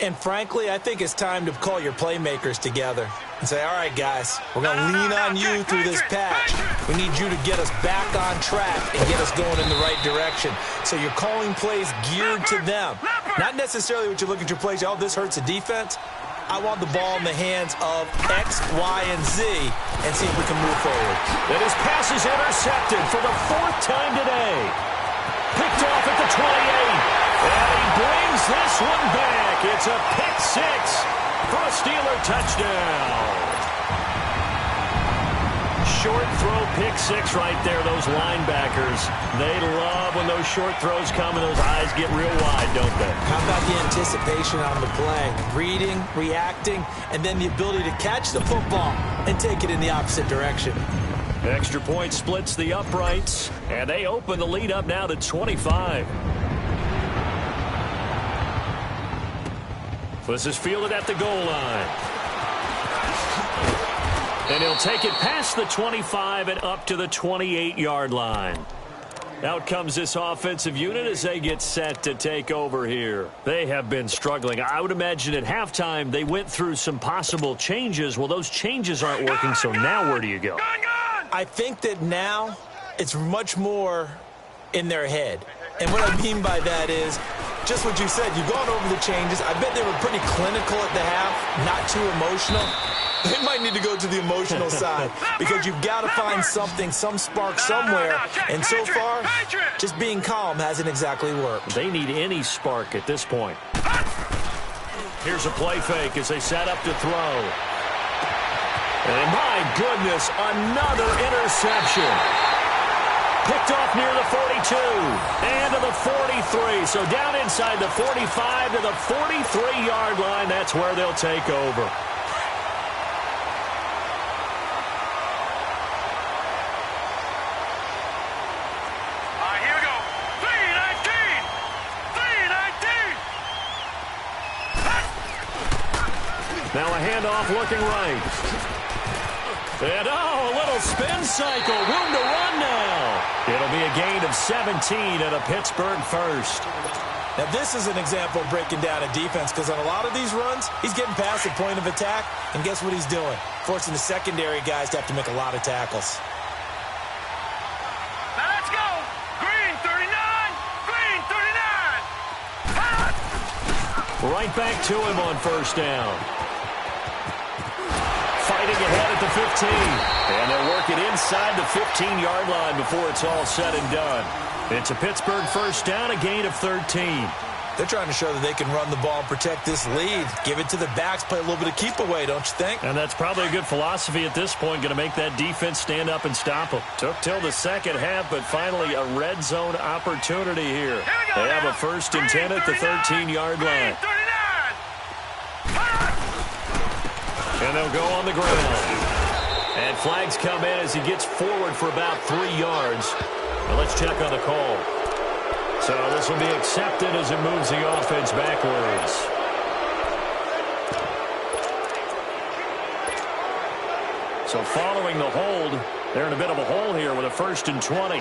Speaker 3: And frankly, I think it's time to call your playmakers together and say, all right, guys, we're going to lean on you through this patch. We need you to get us back on track and get us going in the right direction. So you're calling plays geared to them. Not necessarily what you look at your plays, oh, this hurts the defense. I want the ball in the hands of X, Y, and Z and see if we can move forward.
Speaker 2: And his pass is intercepted for the 4th time today. Picked off at the 28. And he brings this one back. It's a pick 6 for a Steeler touchdown. Short throw pick 6 right there. Those linebackers, they love when those short throws come and those eyes get real wide, don't they?
Speaker 3: How about the anticipation on the play? Reading, reacting, and then the ability to catch the football and take it in the opposite direction.
Speaker 2: Extra point splits the uprights, and they open the lead up now to 25. This is fielded at the goal line. And he'll take it past the 25 and up to the 28-yard line. Out comes this offensive unit as they get set to take over here. They have been struggling. I would imagine at halftime they went through some possible changes. Well, those changes aren't working, so now where do you go?
Speaker 3: I think that now it's much more in their head. And what I mean by that is just what you said. You've gone over the changes. I bet they were pretty clinical at the half, not too emotional. They might need to go to the emotional side because you've got to find something, some spark somewhere. And so far, just being calm hasn't exactly worked.
Speaker 2: They need any spark at this point. Here's a play fake as they set up to throw. And my goodness, another interception. Picked off near the 42 and to the 43. So down inside the 45 to the 43-yard line. That's where they'll take over.
Speaker 4: Here we go. 319. 319.
Speaker 2: Now a handoff looking right. And, a little spin cycle. Room to run now. It'll be a gain of 17 and a Pittsburgh first.
Speaker 3: Now, this is an example of breaking down a defense because on a lot of these runs, he's getting past the point of attack, and guess what he's doing? Forcing the secondary guys to have to make a lot of tackles.
Speaker 4: Now let's go. Green 39. Green 39.
Speaker 2: Right back to him on first down. Fighting ahead at the 15. And they'll work it inside the 15-yard line before it's all said and done. It's a Pittsburgh first down, a gain of 13.
Speaker 3: They're trying to show that they can run the ball and protect this lead. Give it to the backs, play a little bit of keep away, don't you think?
Speaker 2: And that's probably a good philosophy at this point, going to make that defense stand up and stop them. Took till the second half, but finally a red zone opportunity here. They have a first and 10 at the 13-yard line. And And they'll go on the ground. And flags come in as he gets forward for about 3 yards. Now let's check on the call. So this will be accepted as it moves the offense backwards. So following the hold, they're in a bit of a hole here with a 1st and 20.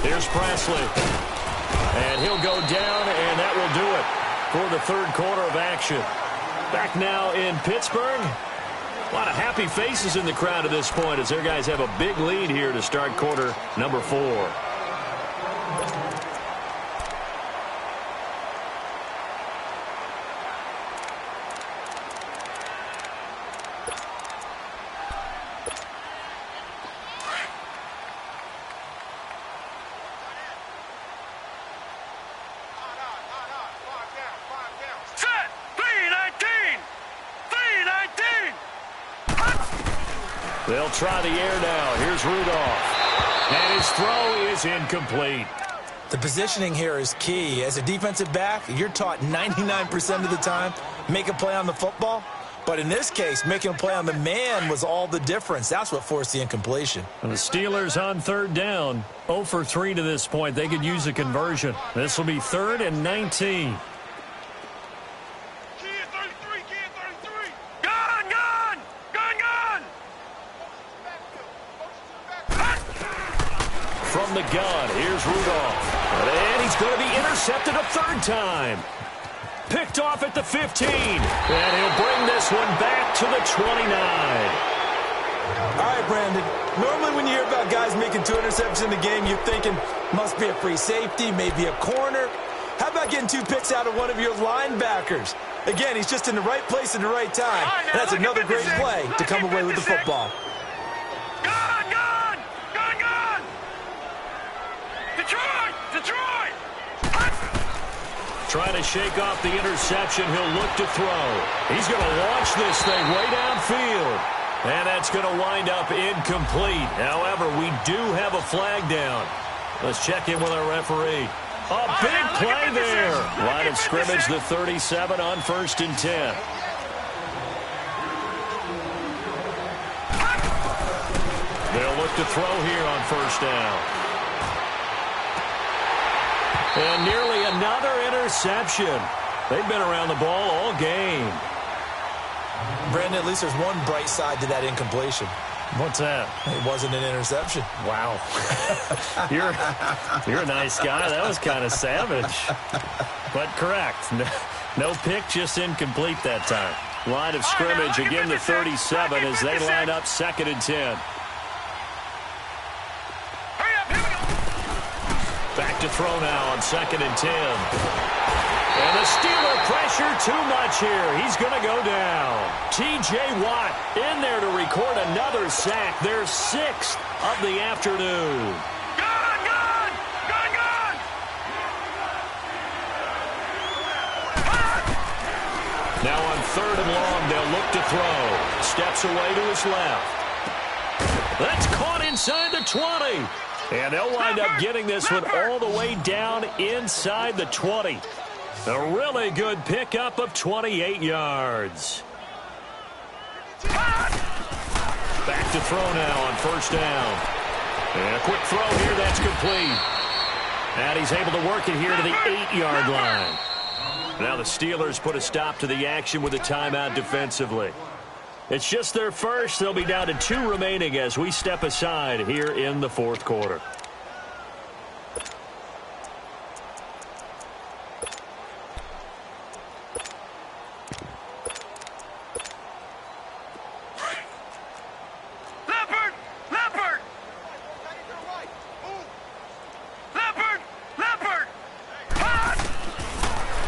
Speaker 2: Here's Presley. And he'll go down, and that will do it for the 3rd quarter of action. Back now in Pittsburgh. A lot of happy faces in the crowd at this point as their guys have a big lead here to start quarter number 4. They'll try the air now. Here's Rudolph. And his throw is incomplete.
Speaker 3: The positioning here is key. As a defensive back, you're taught 99% of the time, make a play on the football. But in this case, making a play on the man was all the difference. That's what forced the incompletion.
Speaker 2: And the Steelers on 3rd down. 0 for 3 to this point. They could use a conversion. This will be 3rd and 19. From the gun, here's Rudolph. And he's going to be intercepted a 3rd time. Picked off at the 15. And he'll bring this one back to the 29.
Speaker 3: All right, Brandon. Normally when you hear about guys making 2 interceptions in the game, you're thinking, must be a free safety, maybe a corner. How about getting 2 picks out of one of your linebackers? Again, he's just in the right place at the right time. And that's another great play to come away with the football.
Speaker 2: Trying to shake off the interception. He'll look to throw. He's going to launch this thing way downfield. And that's going to wind up incomplete. However, we do have a flag down. Let's check in with our referee. A big play there. Line of scrimmage, the 37 on 1st and 10. They'll look to throw here on 1st down. And nearly another interception. They've been around the ball all game.
Speaker 3: Brandon, at least there's one bright side to that incompletion.
Speaker 2: What's that?
Speaker 3: It wasn't an interception.
Speaker 2: Wow. You're a nice guy. That was kind of savage. But correct. No pick, just incomplete that time. Line of scrimmage, again the 37 as they line up 2nd and 10. Back to throw now on 2nd and 10. And the Steeler pressure too much here. He's going to go down. T.J. Watt in there to record another sack. Their 6th of the afternoon. Now on 3rd and long, they'll look to throw. Steps away to his left. That's caught inside the 20. And they'll wind up getting this one all the way down inside the 20. A really good pickup of 28 yards. Back to throw now on 1st down. And a quick throw here, that's complete. And he's able to work it here to the 8-yard line. Now the Steelers put a stop to the action with a timeout defensively. It's just their first. They'll be down to 2 remaining as we step aside here in the 4th quarter.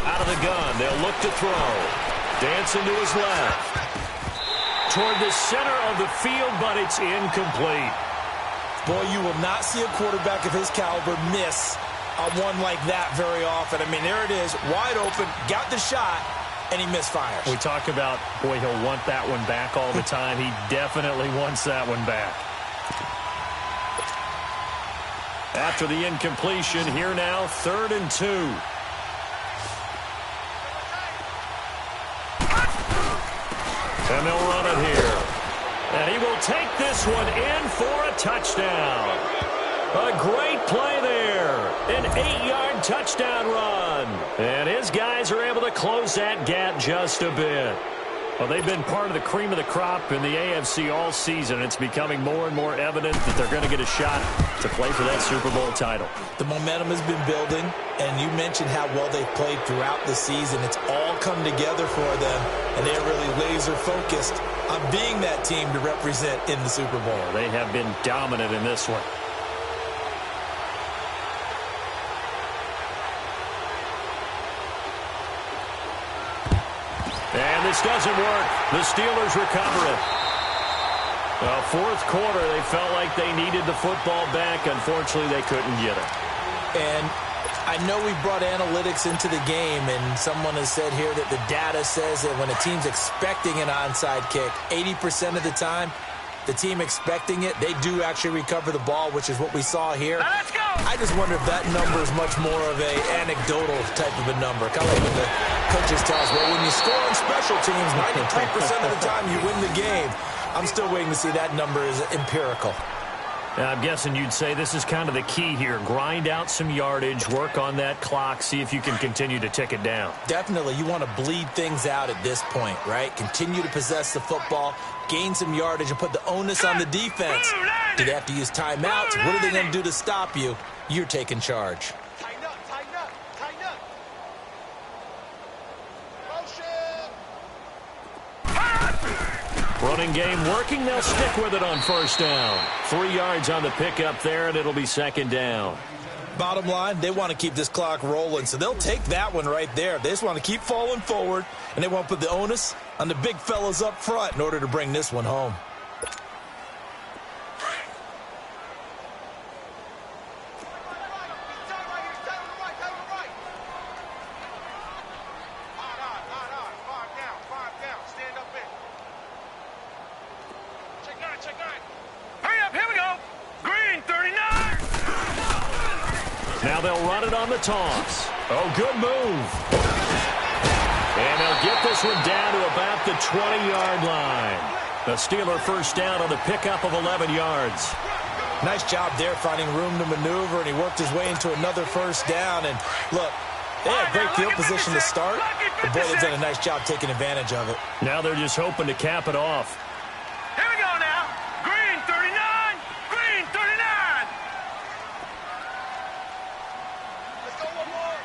Speaker 2: Out of the gun, they'll look to throw. Dancing to his left. Toward the center of the field, but it's incomplete.
Speaker 3: Boy, you will not see a quarterback of his caliber miss on one like that very often. I mean, there it is, wide open, got the shot, and he misfires.
Speaker 2: We talk about, boy, he'll want that one back all the time. He definitely wants that one back. After the incompletion, here now, 3rd and 2. And they'll run it here. And he will take this one in for a touchdown. A great play there. An 8-yard touchdown run. And his guys are able to close that gap just a bit. Well, they've been part of the cream of the crop in the AFC all season. It's becoming more and more evident that they're going to get a shot to play for that Super Bowl title.
Speaker 3: The momentum has been building, and you mentioned how well they've played throughout the season. It's all come together for them, and they're really laser-focused on being that team to represent in the Super Bowl.
Speaker 2: They have been dominant in this one. And this doesn't work. The Steelers recover it. Fourth quarter, they felt like they needed the football back. Unfortunately, they couldn't get it.
Speaker 3: And I know we brought analytics into the game, and someone has said here that the data says that when a team's expecting an onside kick, 80% of the time, the team expecting it, they do actually recover the ball, which is what we saw here.
Speaker 4: Now let's go!
Speaker 3: I just wonder if that number is much more of a anecdotal type of a number. Kind of like when the coaches tell us, well, when you score on special teams, 93% of the time you win the game. I'm still waiting to see that number is empirical.
Speaker 2: I'm guessing you'd say this is kind of the key here. Grind out some yardage, work on that clock, see if you can continue to tick it down.
Speaker 3: Definitely. You want to bleed things out at this point, right? Continue to possess the football, gain some yardage, and put the onus on the defense. Do they have to use timeouts? What are they going to do to stop you? You're taking charge.
Speaker 4: Tighten up, tighten up, tighten up. Motion!
Speaker 2: Running game working. They'll stick with it on first down. 3 yards on the pickup there, and it'll be 2nd down.
Speaker 3: Bottom line, they want to keep this clock rolling, so they'll take that one right there. They just want to keep falling forward, and they want to put the onus on the big fellas up front in order to bring this one home.
Speaker 2: Now they'll run it on the toss. Oh, good move. And they'll get this one down to about the 20-yard line. The Steeler first down on the pickup of 11 yards.
Speaker 3: Nice job there finding room to maneuver, and he worked his way into another first down. And look, they had great field position to start, but boy, they've done a nice job taking advantage of it.
Speaker 2: Now they're just hoping to cap it off.
Speaker 4: Here we go now. Green 39. Green 39. Let's go one more.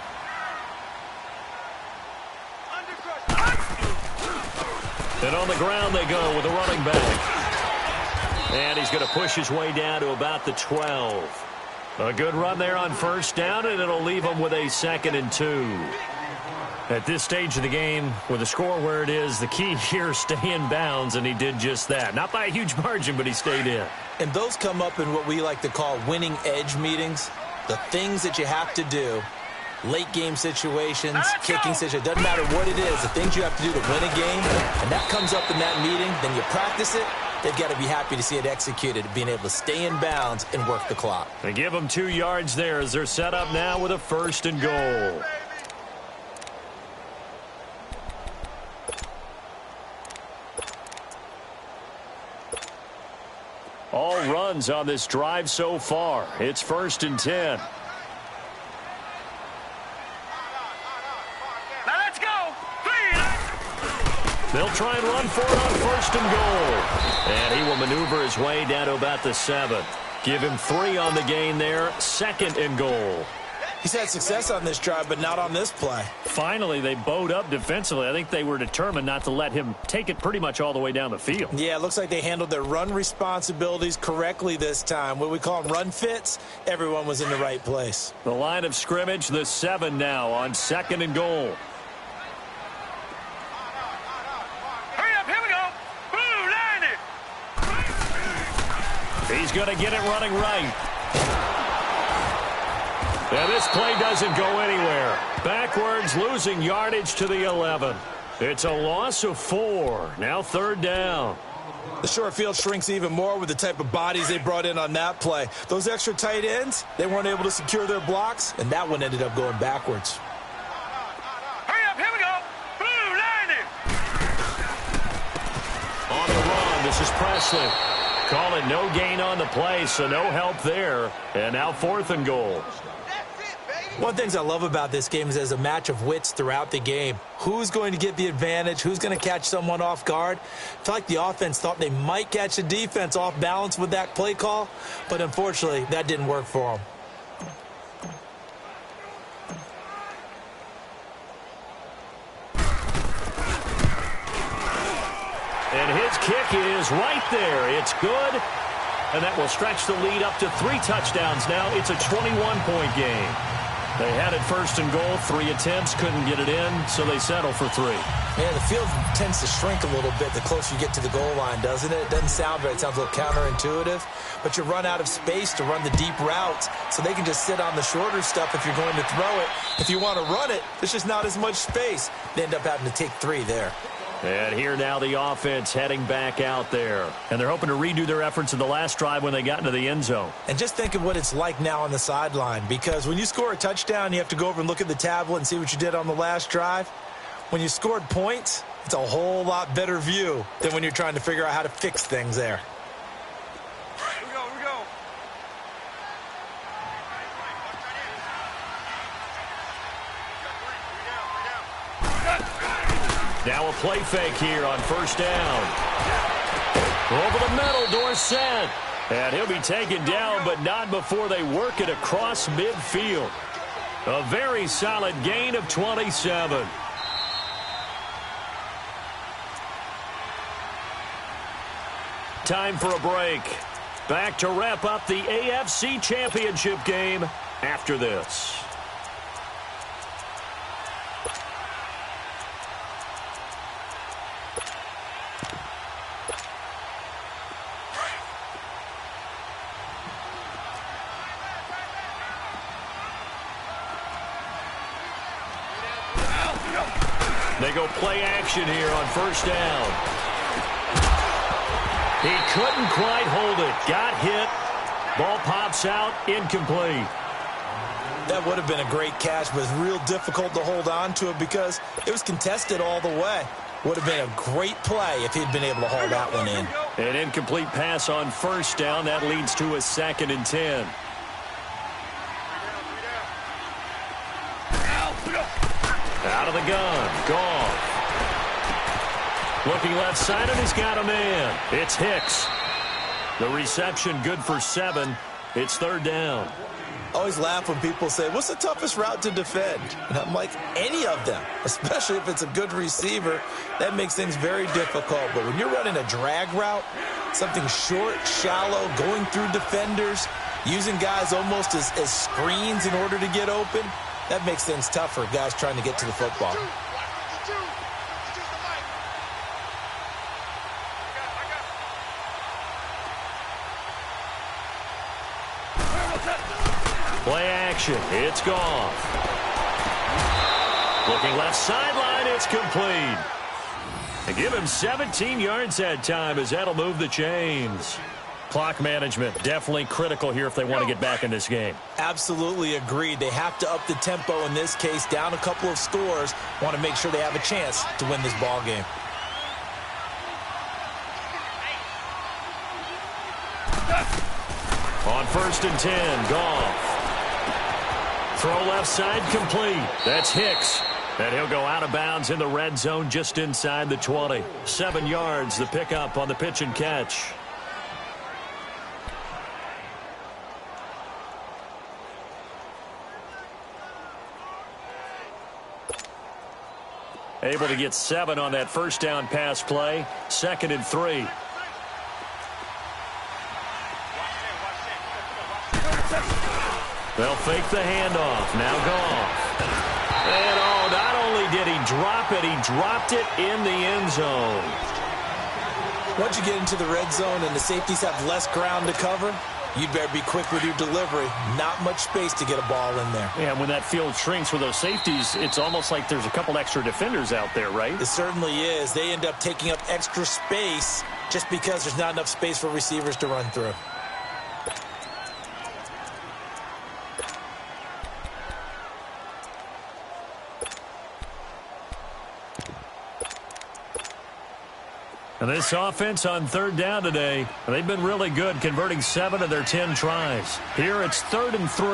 Speaker 4: Under crush.
Speaker 2: And on the ground they go with a running back. And he's going to push his way down to about the 12. A good run there on first down, and it'll leave him with a 2nd and 2. At this stage of the game, with the score where it is, the key here is stay in bounds, and he did just that. Not by a huge margin, but he stayed in.
Speaker 3: And those come up in what we like to call winning edge meetings. The things that you have to do, late game situations, kicking situations, doesn't matter what it is, the things you have to do to win a game, and that comes up in that meeting, then you practice it. They've got to be happy to see it executed, being able to stay in bounds and work the clock.
Speaker 2: They give them 2 yards there as they're set up now with a 1st and goal. All runs on this drive so far. It's 1st and 10.
Speaker 4: Now let's go.
Speaker 2: They'll try and run for it on 1st and goal. And he will maneuver his way down to about the 7th. Give him 3 on the gain there. 2nd and goal.
Speaker 3: He's had success on this drive, but not on this play.
Speaker 2: Finally, they bowed up defensively. I think they were determined not to let him take it pretty much all the way down the field.
Speaker 3: Yeah, it looks like they handled their run responsibilities correctly this time. What we call them run fits, everyone was in the right place.
Speaker 2: The line of scrimmage, the 7 now on 2nd and goal. He's going to get it running right. And this play doesn't go anywhere. Backwards, losing yardage to the 11. It's a loss of 4. Now 3rd down.
Speaker 3: The short field shrinks even more with the type of bodies they brought in on that play. Those extra tight ends, they weren't able to secure their blocks, and that one ended up going backwards.
Speaker 4: Hurry up, here we go. Blue line.
Speaker 2: On the run, this is Presley. Call it no gain on the play, so no help there. And now 4th and goal.
Speaker 3: One of the things I love about this game is there's a match of wits throughout the game. Who's going to get the advantage? Who's going to catch someone off guard? I feel like the offense thought they might catch the defense off balance with that play call, but unfortunately, that didn't work for them.
Speaker 2: And his kick is right there. It's good. And that will stretch the lead up to 3 touchdowns now. It's a 21-point game. They had it 1st and goal, 3 attempts, couldn't get it in, so they settle for 3.
Speaker 3: Yeah, the field tends to shrink a little bit the closer you get to the goal line, doesn't it? It doesn't sound right. It sounds a little counterintuitive, but you run out of space to run the deep routes, so they can just sit on the shorter stuff if you're going to throw it. If you want to run it, there's just not as much space. They end up having to take 3 there.
Speaker 2: And here now the offense heading back out there. And they're hoping to redo their efforts in the last drive when they got into the end zone.
Speaker 3: And just think of what it's like now on the sideline, because when you score a touchdown, you have to go over and look at the tablet and see what you did on the last drive. When you scored points, it's a whole lot better view than when you're trying to figure out how to fix things there.
Speaker 4: Here we go, here we go.
Speaker 2: Now a play fake here on 1st down. Over the middle, Dorsett. And he'll be taken down, but not before they work it across midfield. A very solid gain of 27. Time for a break. Back to wrap up the AFC Championship game after this. They go play action here on 1st down. He couldn't quite hold it. Got hit. Ball pops out. Incomplete.
Speaker 3: That would have been a great catch, but it's real difficult to hold on to it because it was contested all the way. Would have been a great play if he'd been able to haul that one in.
Speaker 2: An incomplete pass on 1st down. That leads to a 2nd and 10. Out of the gun. Goff. Looking left side, and he's got a man. It's Hicks. The reception good for 7. It's 3rd down.
Speaker 3: I always laugh when people say, what's the toughest route to defend? And I'm like, any of them, especially if it's a good receiver. That makes things very difficult. But when you're running a drag route, something short, shallow, going through defenders, using guys almost as screens in order to get open, that makes things tough for guys trying to get to the football.
Speaker 2: Play action. It's Goff. Looking left sideline. It's complete. They give him 17 yards that time as that'll move the chains. Clock management definitely critical here if they want to get back in this game.
Speaker 3: Absolutely agreed. They have to up the tempo in this case, down a couple of scores. Want to make sure they have a chance to win this ball game.
Speaker 2: On 1st and 10, Goff. Throw left side complete. That's Hicks. And he'll go out of bounds in the red zone just inside the 20. 7 yards, the pickup on the pitch and catch. Able to get 7 on that 1st down pass play. 2nd and 3. They'll fake the handoff. Now Goff. And not only did he drop it, he dropped it in the end zone.
Speaker 3: Once you get into the red zone and the safeties have less ground to cover, you'd better be quick with your delivery. Not much space to get a ball in there.
Speaker 2: Yeah, when that field shrinks with those safeties, it's almost like there's a couple extra defenders out there, right?
Speaker 3: It certainly is. They end up taking up extra space just because there's not enough space for receivers to run through.
Speaker 2: And this offense on third down today, they've been really good, converting 7 of their 10 tries. Here it's 3rd and 3.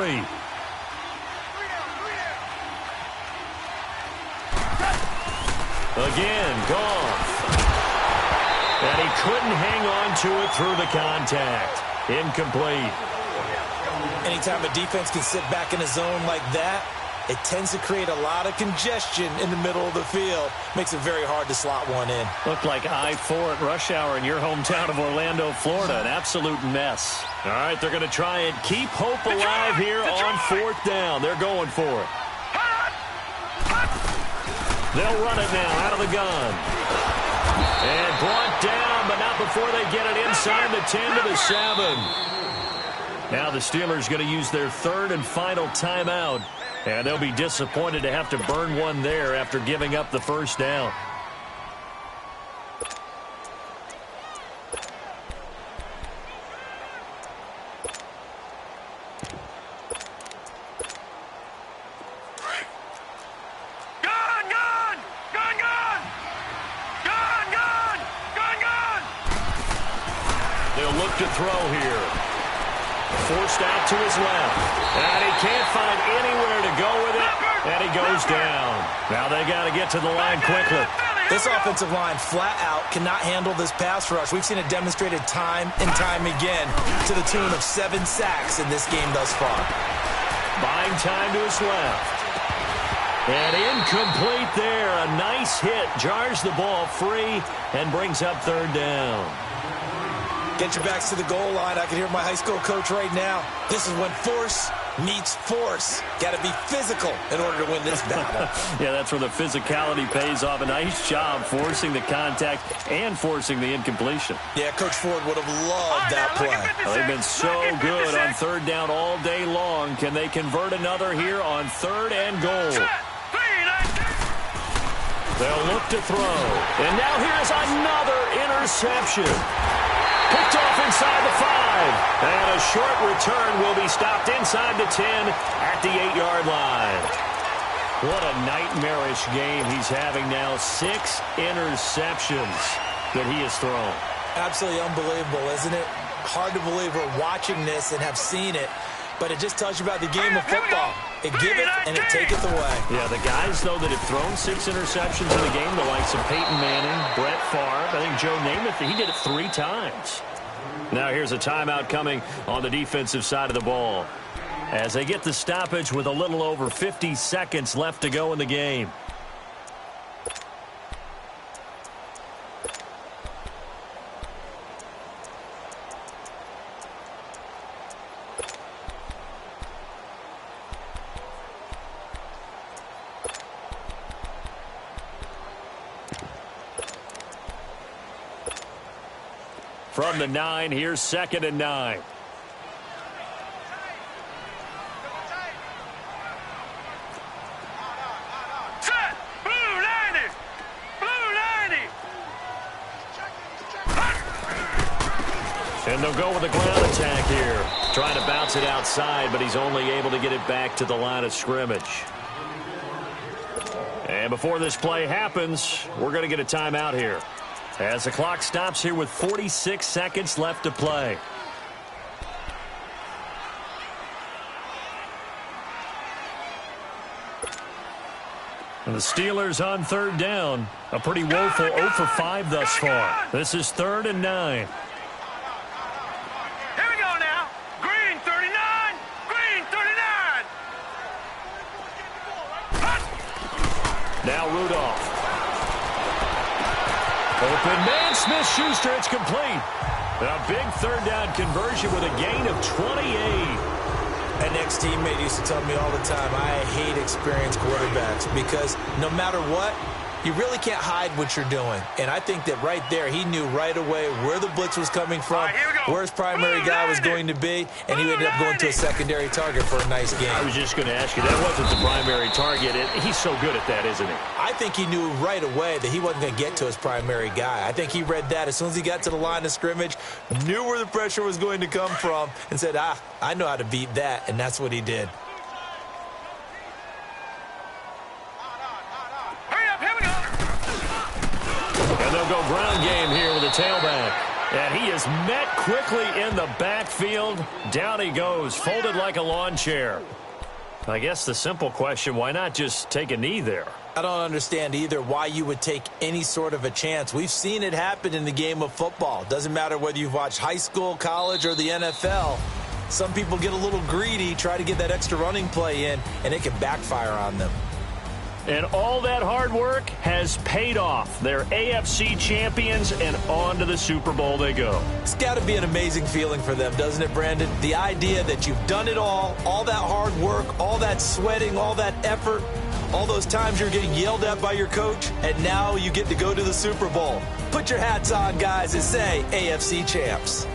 Speaker 2: Again, Goff. And he couldn't hang on to it through the contact. Incomplete.
Speaker 3: Anytime a defense can sit back in a zone like that, it tends to create a lot of congestion in the middle of the field. Makes it very hard to slot one in.
Speaker 2: Looked like I-4 at rush hour in your hometown of Orlando, Florida. An absolute mess. All right, they're going to try and keep hope alive here on 4th down. They're going for it. They'll run it now out of the gun. And brought down, but not before they get it inside the 10 to the 7. Now the Steelers going to use their 3rd and final timeout. And they'll be disappointed to have to burn one there after giving up the first down. They'll look to throw here. Forced out to his left. And he can't find anywhere to go with it. And he goes down. Now they got to get to the line quickly.
Speaker 3: This offensive line flat out cannot handle this pass rush. We've seen it demonstrated time and time again to the tune of 7 sacks in this game thus far.
Speaker 2: Buying time to his left. And incomplete there. A nice hit. Jars the ball free and brings up 3rd down.
Speaker 3: Get your backs to the goal line. I can hear my high school coach right now. This is when force meets force. Got to be physical in order to win this battle.
Speaker 2: Yeah, that's where the physicality pays off. A nice job forcing the contact and forcing the incompletion.
Speaker 3: Yeah, Coach Ford would have loved that play.
Speaker 2: Well, they've been so good on 3rd down all day long. Can they convert another here on 3rd and goal? They'll look to throw. And now here's another interception. Picked off inside the 5. And a short return will be stopped inside the 10 at the 8-yard line. What a nightmarish game he's having now. 6 interceptions that he has thrown.
Speaker 3: Absolutely unbelievable, isn't it? Hard to believe we're watching this and have seen it. But it just tells you about the game of football. It give it and it taketh away.
Speaker 2: Yeah, the guys, though, that have thrown 6 interceptions in a game, the likes of Peyton Manning, Brett Favre, I think Joe Namath, he did it 3 times. Now here's a timeout coming on the defensive side of the ball as they get the stoppage with a little over 50 seconds left to go in the game. From the 9, here's 2nd and 9.
Speaker 4: Set! Blue 90! Blue 90!
Speaker 2: And they'll go with a ground attack here. Trying to bounce it outside, but he's only able to get it back to the line of scrimmage. And before this play happens, we're going to get a timeout here, as the clock stops here with 46 seconds left to play. And the Steelers on 3rd down. A pretty woeful 0 for 5 thus far. This is 3rd and 9.
Speaker 4: Here we go now. Green 39. Green 39.
Speaker 2: Now Rudolph. Open man, Smith-Schuster, it's complete. A big 3rd down conversion with a gain of 28.
Speaker 3: An ex-teammate used to tell me all the time, I hate experienced quarterbacks because no matter what, You really can't hide what you're doing. And I think that right there, he knew right away where the blitz was coming from, where his primary guy was going to be, and he ended up going to a secondary target for a nice game.
Speaker 2: I was just going to ask you, that wasn't the primary target. He's so good at that, isn't he?
Speaker 3: I think he knew right away that he wasn't going to get to his primary guy. I think he read that as soon as he got to the line of scrimmage, knew where the pressure was going to come from, and said, I know how to beat that, and that's what he did.
Speaker 2: And they'll go ground game here with a tailback. And he is met quickly in the backfield. Down he goes, folded like a lawn chair. I guess the simple question, why not just take a knee there?
Speaker 3: I don't understand either why you would take any sort of a chance. We've seen it happen in the game of football. Doesn't matter whether you've watched high school, college, or the NFL. Some people get a little greedy, try to get that extra running play in, and it can backfire on them.
Speaker 2: And all that hard work has paid off. They're AFC champions, and on to the Super Bowl they go.
Speaker 3: It's got to be an amazing feeling for them, doesn't it, Brandon? The idea that you've done it all that hard work, all that sweating, all that effort, all those times you're getting yelled at by your coach, and now you get to go to the Super Bowl. Put your hats on, guys, and say AFC champs.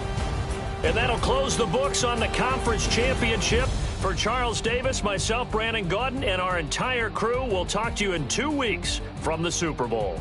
Speaker 2: And that'll close the books on the conference championship. For Charles Davis, myself, Brandon Gaudin, and our entire crew, we'll talk to you in 2 weeks from the Super Bowl.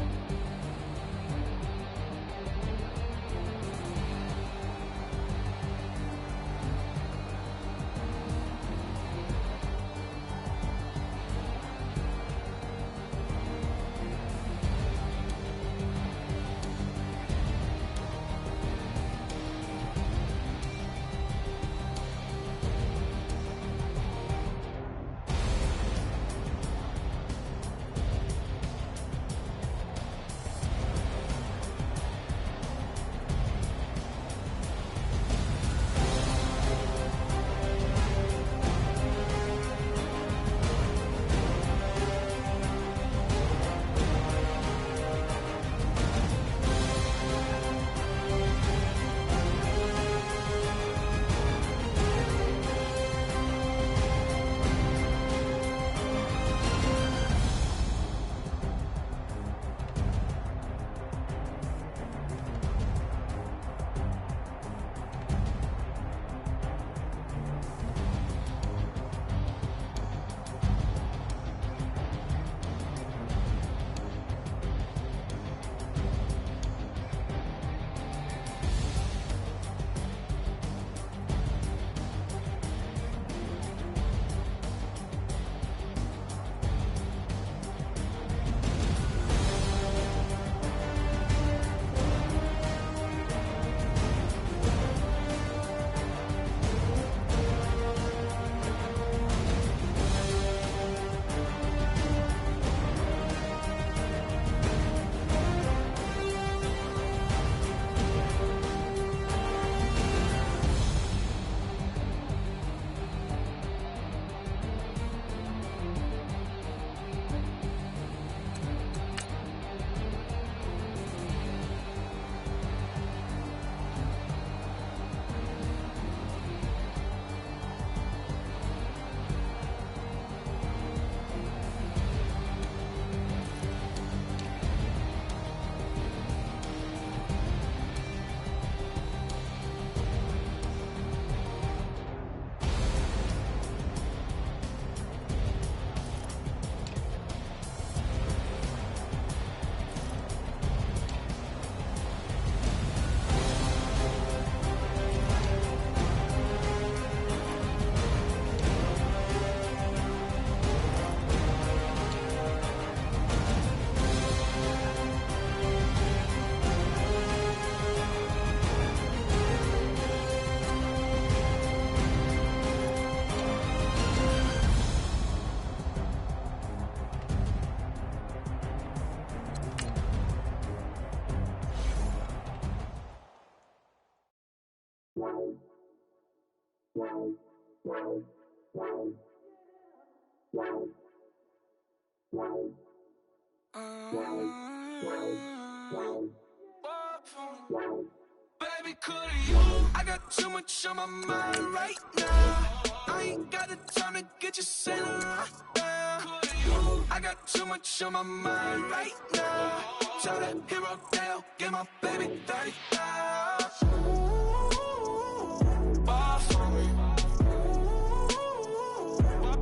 Speaker 1: Baby, could you? I got too much on my mind right now. I ain't got the time to get you sitting right now. you. I got too much on my mind right now. Tell that hero Dale, get my baby 30,000. Bar for me.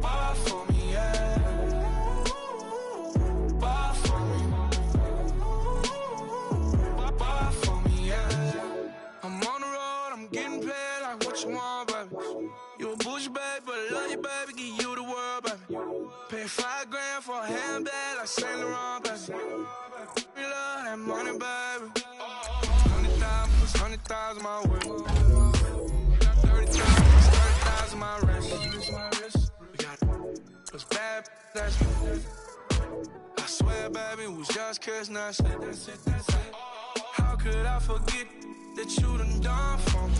Speaker 1: Bar for me, yeah. Bar for me. Bar for me, yeah. I'm on the road, I'm getting paid like what you want, baby. You a bougie, baby, but I love you, baby. Give you the world, baby. Pay $5 grand for a handbag like Saint Laurent, baby. We love that money, baby. 100,000 plus 100,000 my way. 30,000 plus 30,000 my wrist. We got those bad, that's I swear, baby, it was just kiss, that's it. How could I forget that you done for me?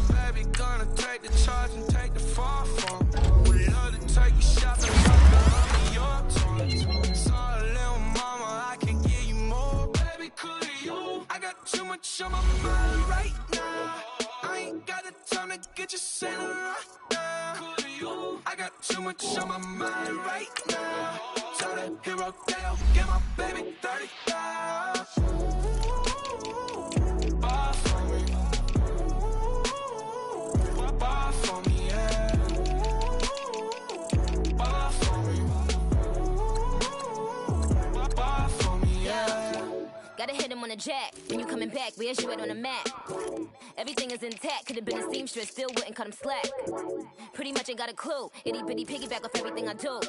Speaker 1: Baby, gonna take the charge and take the fall from me. Would love to take you shopping, fuck your toys. Sorry, little mama, I can give you more. Baby, could you? I got too much on my mind right now. I ain't got the time to get you sailing right now. Could you? I got too much on my mind right now. Tell that hero Dale, get my baby 30,000. Bar for me. Bar for me, yeah. Bar for me. Bar for me, yeah.
Speaker 5: Gotta hit him on the jack. When you coming back, where's you at on the map? Everything is intact. Could've been a seamstress, still wouldn't cut him slack. Pretty much ain't got a clue. Itty bitty piggyback off everything I do.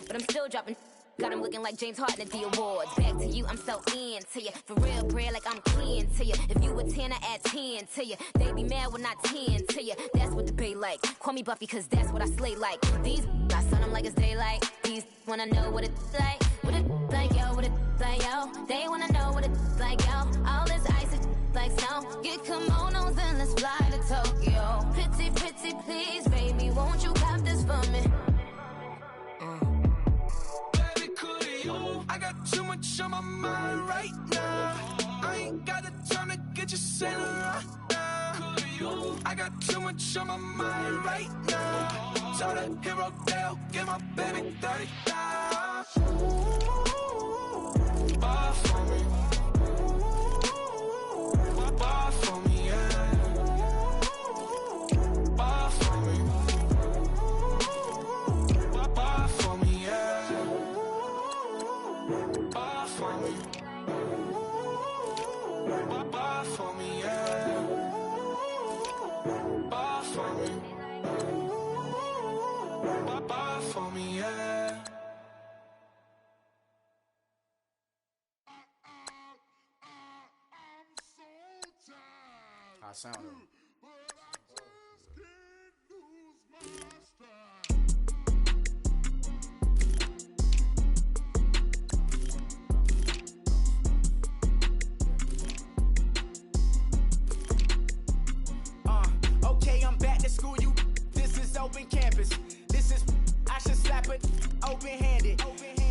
Speaker 5: But I'm still dropping. Got him looking like James Harden at the awards. Back to you, I'm so into you. For real, bread, like I'm keen to you. If you a 10, I add 10 to you. They be mad when I 10 to you. That's what the bay like. Call me Buffy, cause that's what I slay like. These, I sun them like it's daylight. These wanna know what it's like. What it like, yo, what it like, yo. They wanna know what it's like, yo. All this ice is like snow. Get kimonos and let's fly to Tokyo. Pretty, pretty, please, baby, won't you cop this for me?
Speaker 1: I got too much on my mind right now. I ain't got the time to get you sailing right now. I got too much on my mind right now. Tell that hero Dale, get my baby 30,000. Bar for me. Bar for me, yeah. Bar for me. Bar for me, yeah. Bar for me. Bar for me, yeah. Bar for me. Bar for me, yeah.
Speaker 6: I sound it.
Speaker 7: Okay, I'm back to school, you. This is open campus. This is, I should slap it open-handed.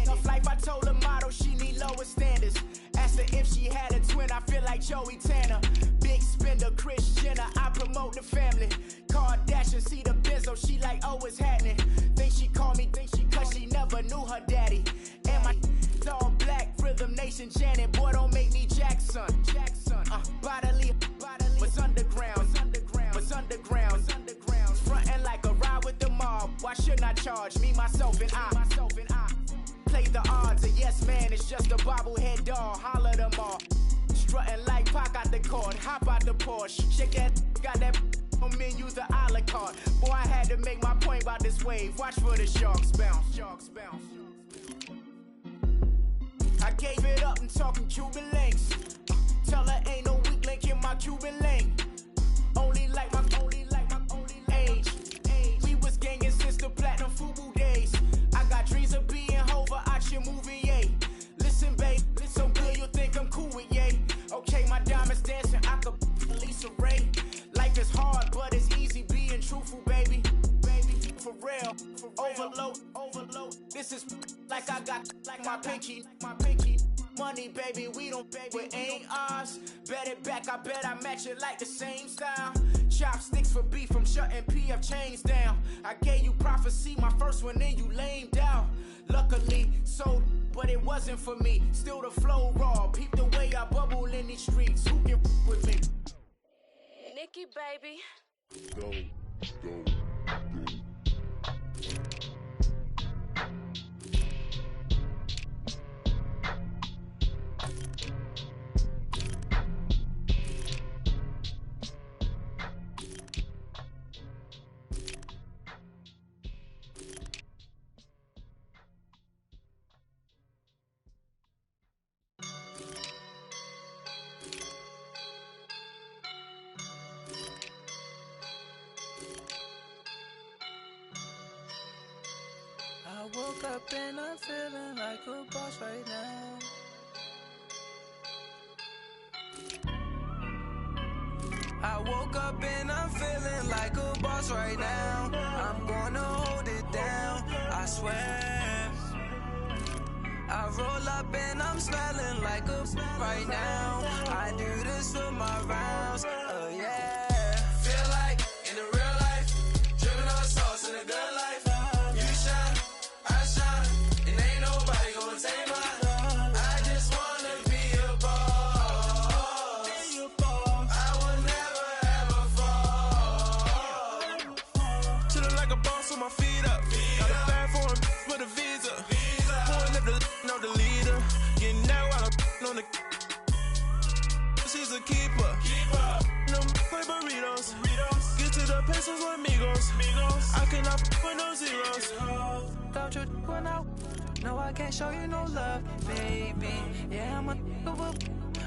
Speaker 7: Tough life, I told her motto, she need lower standards. Asked her if she had a twin, I feel like Joey Tanner. Big spender, Kris Jenner, I promote the family. Kardashian, see the benzo, she like, oh, it's happening. Think she call me, cause she never knew her daddy. And my all black, Rhythm Nation, Janet, boy, don't make me Jackson. Bodily, was underground. Frontin' like a ride with the mob. Why shouldn't I charge me, myself, and I? Play the odds, a yes man is just a bobblehead doll. Holler them all. Strutting like Pac out the court, hop out the Porsche. Shake that, got that on menu, the a la carte. Boy, I had to make my point about this wave. Watch for the sharks bounce. I gave it up and talking Cuban links. Tell her ain't no weak link in my Cuban link. Only like my age. We was gangin' since the platinum FUBU days. I got dreams of being Hova out your movie, yay. Listen, babe, so good you'll think I'm cool with yay. Okay, my diamonds dancing, I could Lisa Ray. Life is hard, but it's easy being truthful, baby. For real, overload. This is like I got like my pinky. Money, baby, we don't pay, but ain't ours. Bet it back, I bet I match it like the same style. Chopsticks for beef from shutting PF chains down. I gave you prophecy, my first one, then you lamed out. Luckily, sold, but it wasn't for me. Still the flow raw, peep the way I bubble in these streets. Who can with me?
Speaker 5: Nikki, baby.
Speaker 6: Go.
Speaker 8: I woke up and I'm feeling like a boss right now. I woke up and I'm feeling like a boss right now. I'm gonna hold it down, I swear. I roll up and I'm smelling like a right now. I do this for my rounds, oh yeah. Feel like in the real life, dripping on sauce in the good life. You shine, I shine, and ain't nobody gonna take mine. I just wanna be a boss. I will never ever fall. Chillin' like a boss with my feet up. Got a bag for him with a visa. Pulling up the no the leader. Getting out while I'm on the. She's a keeper. No play burritos. Get to the pesos with amigos. I cannot with no zeros. Don't you run out? No, I can't show you no love, baby. Yeah,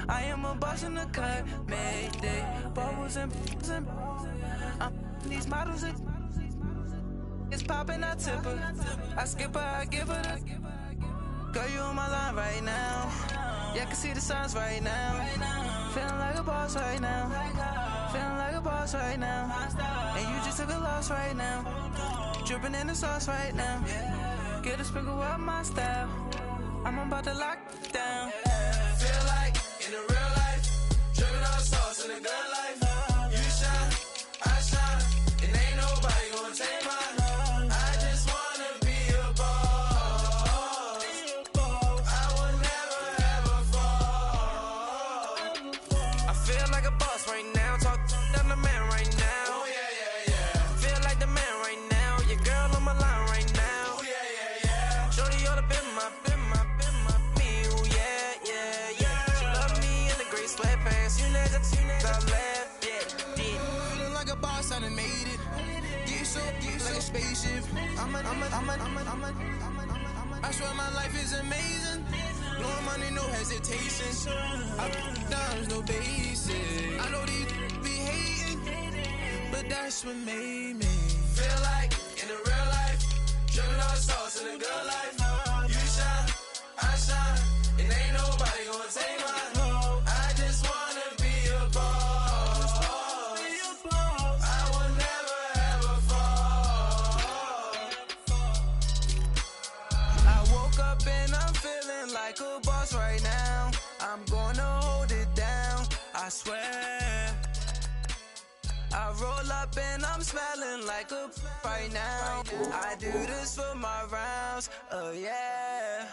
Speaker 8: I am a boss in the cut, Mayday. Bubbles and these models it's popping, I tip her. I skip her, I give her the. Girl, you on my line right now. Yeah, I can see the signs right now. Feeling like a boss right now. Feeling like a boss right now. And you just took a loss right now. Dripping in the sauce right now. Get a sprinkle up my style. I'm about to lock down. Feel like in the real life, dripping on sauce in the good life. You shine, I shine, and ain't nobody gonna take mine. I just wanna be a boss. I will never ever fall. I feel like a boss right now. Talk down the man right now. Oh yeah. Feel like the man right now. Your girl on my line right now. Oh yeah. Shorty all up in my me. Oh yeah. She love me in the gray sweatpants. You never left. Yeah. Feeling like a boss, I done made it. Get so like a spaceship. I swear my life is amazing. Blowing money, no hesitation. I down, no basic. I know these be hating, but that's what made me feel like in the real life, dripping on sauce in the good life. You shine, I shine, and ain't nobody gonna take mine. I just wanna be a boss. I will never ever fall. I woke up and I'm feeling like a boss right now. I'm gonna hold it down, I swear. I roll up and I'm smelling like a right now. I do this for my rounds, oh yeah.